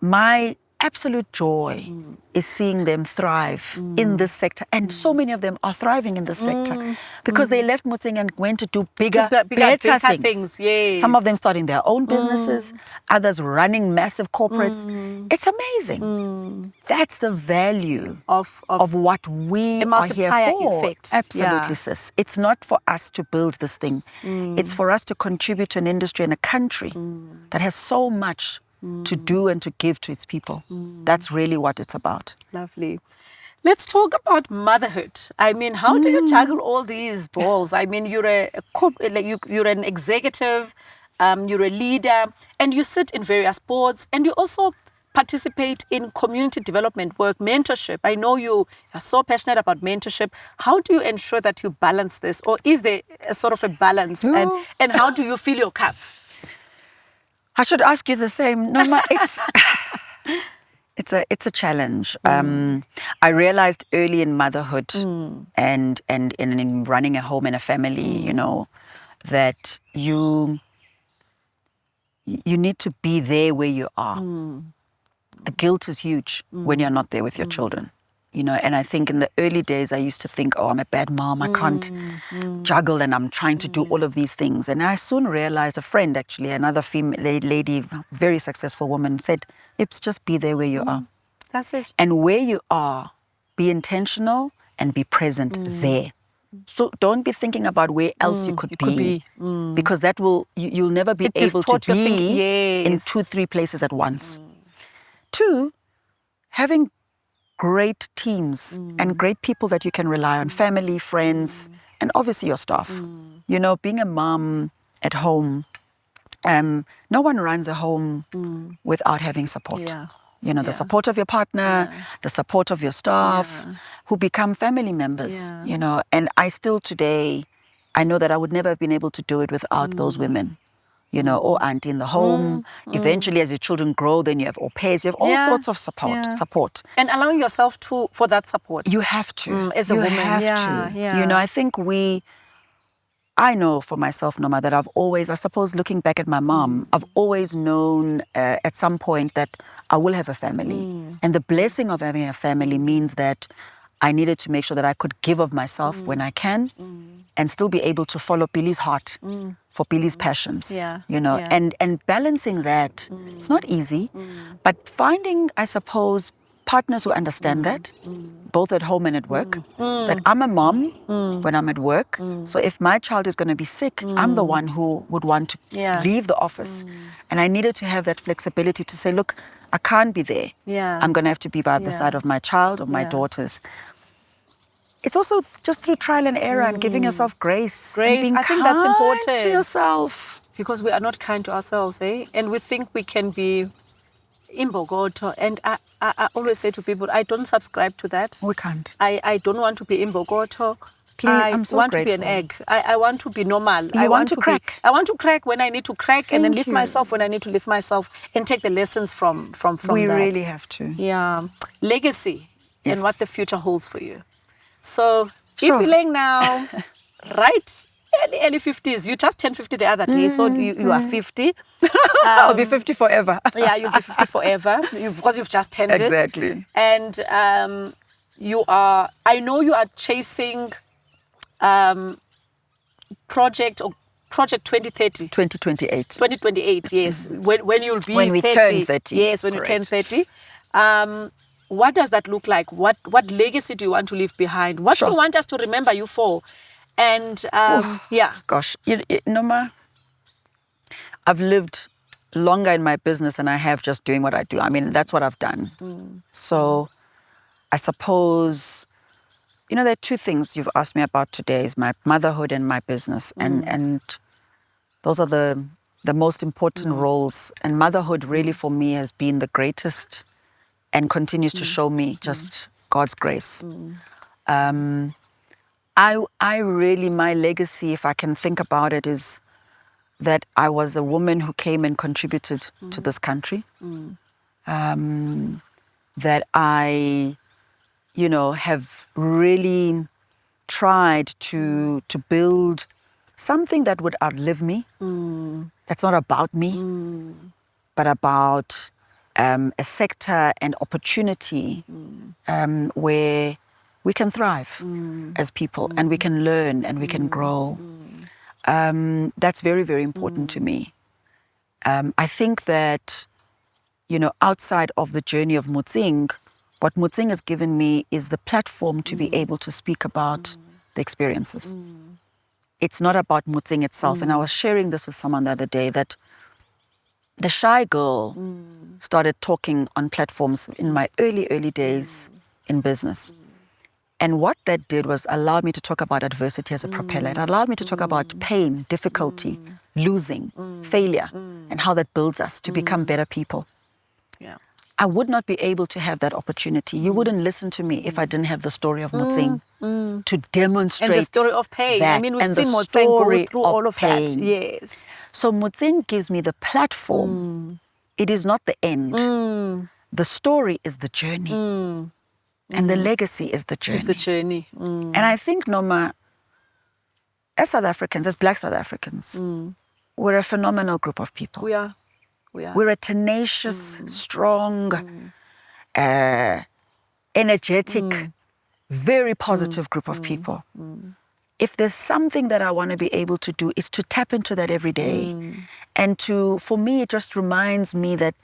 my absolute joy is seeing them thrive in this sector. And so many of them are thriving in this sector because they left Motseng and went to do bigger, better things. Yes. Some of them starting their own businesses, others running massive corporates. It's amazing. That's the value Of what we a are here multiplier for. effect. Absolutely, Yeah. sis. It's not for us to build this thing. It's for us to contribute to an industry and a country that has so much to do and to give to its people. That's really what it's about. Lovely. Let's talk about motherhood. I mean, how do you juggle all these balls? I mean, you're you're an executive, you're a leader, and you sit in various boards, and you also participate in community development work, mentorship. I know you are so passionate about mentorship. How do you ensure that you balance this, or is there a sort of a balance? And how do you fill your cup? I should ask you the same. Noma, it's a challenge. I realized early in motherhood and in running a home and a family, you know, that you need to be there where you are. The guilt is huge when you're not there with your children. You know, and I think in the early days, I used to think, oh, I'm a bad mom. I can't juggle, and I'm trying to do all of these things. And I soon realized, a friend actually, another female lady, very successful woman, said, Ips, just be there where you are. That's it. And where you are, be intentional and be present there. So don't be thinking about where else you could be. Because that will, you'll never be able to be in 2-3 places at once. 2, having great teams and great people that you can rely on, family, friends, and obviously your staff. You know, being a mom at home, no one runs a home without having support. You know, the support of your partner, the support of your staff, who become family members, you know. And I still today, I know that I would never have been able to do it without those women. You know, or auntie in the home. Eventually, as your children grow, then you have au pairs. You have all sorts of support. And allowing yourself for that support. You have to. As a woman. You have to. You know, I think I know for myself, Noma, that I've always, I suppose looking back at my mom, I've always known at some point that I will have a family. And the blessing of having a family means that I needed to make sure that I could give of myself when I can and still be able to follow Billy's heart for Billy's passions, you know, and balancing that, it's not easy, but finding, I suppose, partners who understand that, both at home and at work, that I'm a mom when I'm at work, so if my child is going to be sick, I'm the one who would want to leave the office. And I needed to have that flexibility to say, look, I can't be there. I'm going to have to be by the side of my child or my daughters. It's also just through trial and error and giving yourself grace. And being I think that's important. kind to yourself. Because we are not kind to ourselves, eh? And we think we can be imbogoto. And I always say to people, I don't subscribe to that. We can't. I don't want to be imbogoto. Please, I'm so want grateful. to be an egg. I want to be normal. You want to crack. I want to crack when I need to crack, and then lift you. myself when I need to lift myself, and take the lessons from We that. really have to. Yeah. Legacy and what the future holds for you. So, Sure. Ipeleng now, right? Early 50s. You just turned 50 the other day, so you are 50. I'll be 50 forever. Yeah, you'll be 50 forever because you've just turned it. Exactly. And I know you are chasing Project 2030. 2028. 2028, yes. When you'll be When we 30. turn 30. Yes, when Correct. you turn 30. What does that look like? What legacy do you want to leave behind? What do you want us to remember you for? And Gosh, Noma, I've lived longer in my business than I have just doing what I do. I mean, that's what I've done. So I suppose, you know, there are 2 things you've asked me about today, is my motherhood and my business. And those are the most important roles. And motherhood really for me has been the greatest and continues to show me just God's grace. I really, my legacy, if I can think about it, is that I was a woman who came and contributed to this country. That I, you know, have really tried to build something that would outlive me. That's not about me, but about a sector and opportunity where we can thrive as people and we can learn and we can grow. That's very, very important to me. I think that, you know, outside of the journey of Motseng, what Motseng has given me is the platform to be able to speak about the experiences. It's not about Motseng itself. And I was sharing this with someone the other day, that the shy girl started talking on platforms in my early days in business. And what that did was allowed me to talk about adversity as a propeller. It allowed me to talk about pain, difficulty, losing, failure, and how that builds us to become better people. yeah. I would not be able to have that opportunity. You wouldn't listen to me if I didn't have the story of Motseng to demonstrate And the story of pain. that. I mean, we've and seen the Motseng go story through all of pain. that. Yes. So Motseng gives me the platform. It is not the end. the story is the journey. And the legacy is the journey. It's the journey. And I think, Noma, as South Africans, as Black South Africans, we're a phenomenal group of people. We are. We are. We're a tenacious, strong, energetic, very positive group of people. If there's something that I want to be able to do, is to tap into that every day. And for me, it just reminds me that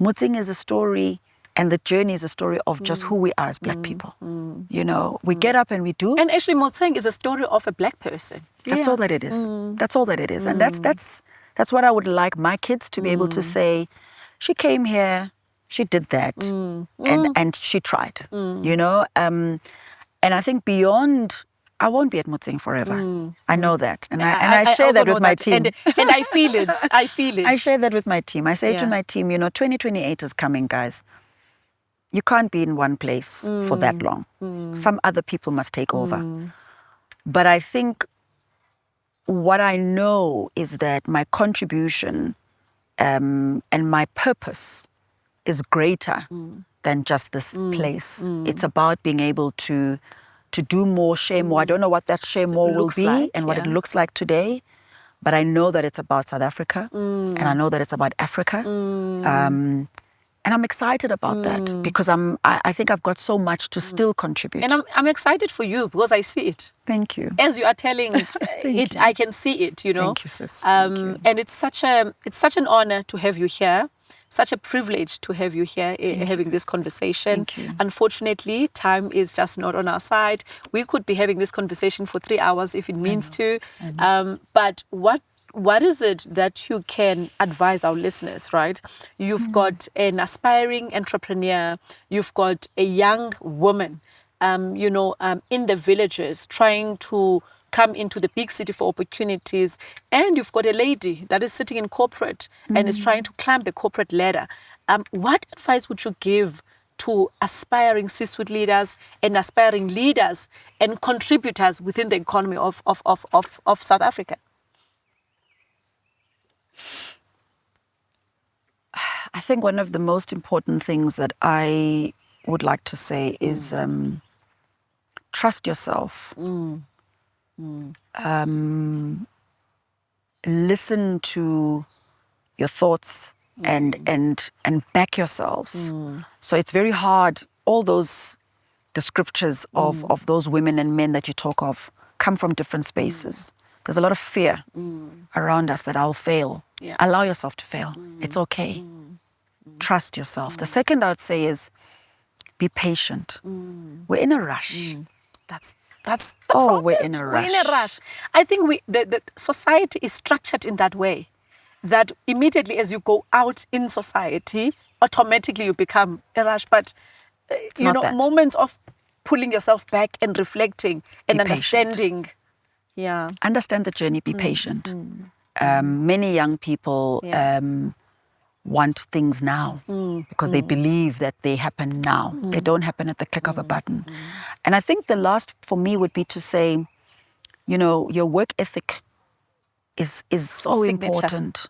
Motseng is a story, and the journey is a story of just who we are as Black people. You know, we get up and we do. And actually, Motseng is a story of a Black person. That's all that it is. That's all that it is. And that's what I would like my kids to be able to say. She came here, she did that, and she tried. You know, and I think beyond, I won't be at Motseng forever. I know that, and I share that with my team. And I feel it. I feel it. I share that with my team. I say to my team, you know, 2028 is coming, guys. You can't be in one place for that long. Some other people must take over. But I think what I know is that my contribution and my purpose is greater than just this place. It's about being able to do more, share more. I don't know what that share more will be like, and what it looks like today, but I know that it's about South Africa and I know that it's about Africa. And I'm excited about that because I think I've got so much to still contribute. And I'm excited for you because I see it. Thank you. As you are telling it, I can see it, you know. Thank you, sis. Thank you. And it's such an honor to have you here. Such a privilege to have you here having this conversation. Thank you. Unfortunately, time is just not on our side. We could be having this conversation for 3 hours if it means to. But what is it that you can advise our listeners, right? You've got an aspiring entrepreneur. You've got a young woman, in the villages trying to come into the big city for opportunities. And you've got a lady that is sitting in corporate and is trying to climb the corporate ladder. What advice would you give to aspiring C-suite leaders and aspiring leaders and contributors within the economy of South Africa? I think one of the most important things that I would like to say is trust yourself. Listen to your thoughts and back yourselves. So it's very hard. All the scriptures of those women and men that you talk of come from different spaces. There's a lot of fear around us that I'll fail. Yeah. Allow yourself to fail. It's okay. Trust yourself. The second I would say is be patient. We're in a rush. That's the problem. We're in a rush. We're in a rush. I think the society is structured in that way, that immediately as you go out in society, automatically you become a rush. But moments of pulling yourself back and reflecting and understanding. Yeah. Understand the journey. Be patient. Many young people want things now because they believe that they happen now. They don't happen at the click of a button. And I think the last for me would be to say, your work ethic is so important.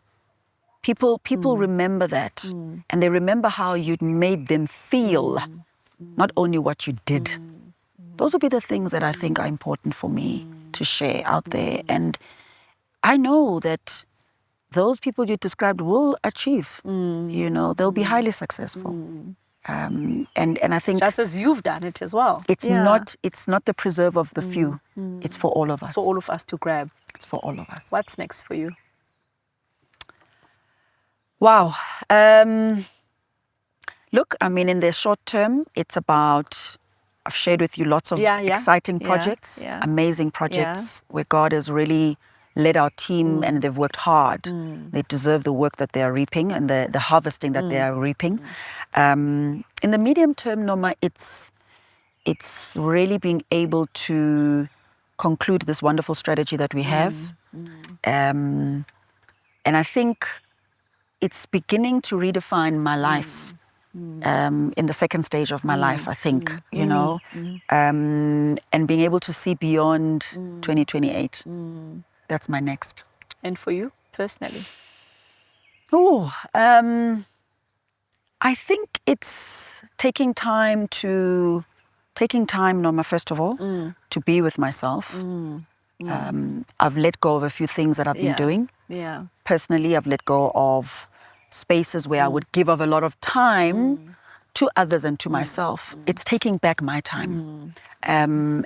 People remember that, and they remember how you made them feel, not only what you did. Those would be the things that I think are important for me to share out there. And I know that those people you described will achieve. They'll be highly successful. And I think just as you've done it as well. It's not the preserve of the few. It's for all of us. It's for all of us to grab. It's for all of us. What's next for you? Wow. Look, in the short term, it's about, I've shared with you lots of exciting projects, amazing projects where God has really led our team and they've worked hard. They deserve the work that they are reaping and the harvesting that they are reaping. In the medium term, Noma, it's really being able to conclude this wonderful strategy that we have. And I think it's beginning to redefine my life in the second stage of my life, I think, and being able to see beyond 2028. That's my next. And for you personally? I I think it's taking time, Norma, first of all, to be with myself. I've let go of a few things that I've been doing. Yeah. Personally, I've let go of spaces where I would give of a lot of time to others and to myself. It's taking back my time. And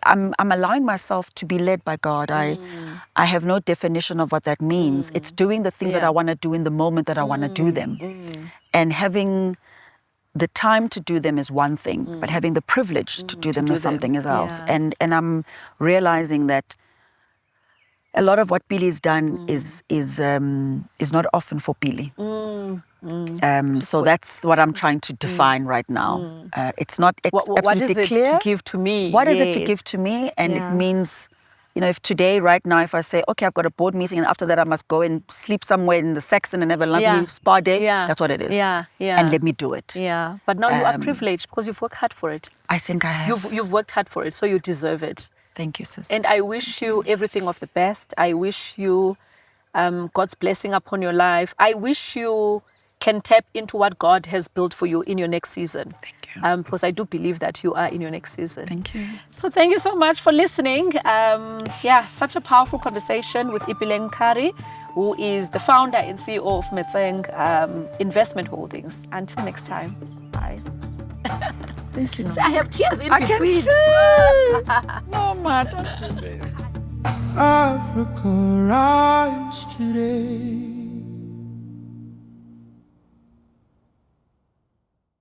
I'm allowing myself to be led by God. I have no definition of what that means. It's doing the things that I want to do in the moment that I want to do them. And having the time to do them is one thing, but having the privilege to do them is something else. Yeah. And I'm realizing that a lot of what Billy's done is not often for Billy. So that's what I'm trying to define right now. It's not absolutely what is it clear. to give to me? What is it to give to me? And it means, you know, if today, right now, if I say, okay, I've got a board meeting and after that I must go and sleep somewhere in the Saxon and have a lovely spa day, that's what it is. Yeah. And let me do it. Yeah. But now you are privileged because you've worked hard for it. I think I have. You've worked hard for it, so you deserve it. Thank you, sis. And I wish you everything of the best. I wish you God's blessing upon your life. I wish you can tap into what God has built for you in your next season. Thank you. Because I do believe that you are in your next season. Thank you. So thank you so much for listening. Such a powerful conversation with Ipeleng Mkhari, who is the founder and CEO of Motseng Investment Holdings. Until next time, bye. Thank you. See, I have tears in I between. can see. No, ma, don't do that. Africa rise today.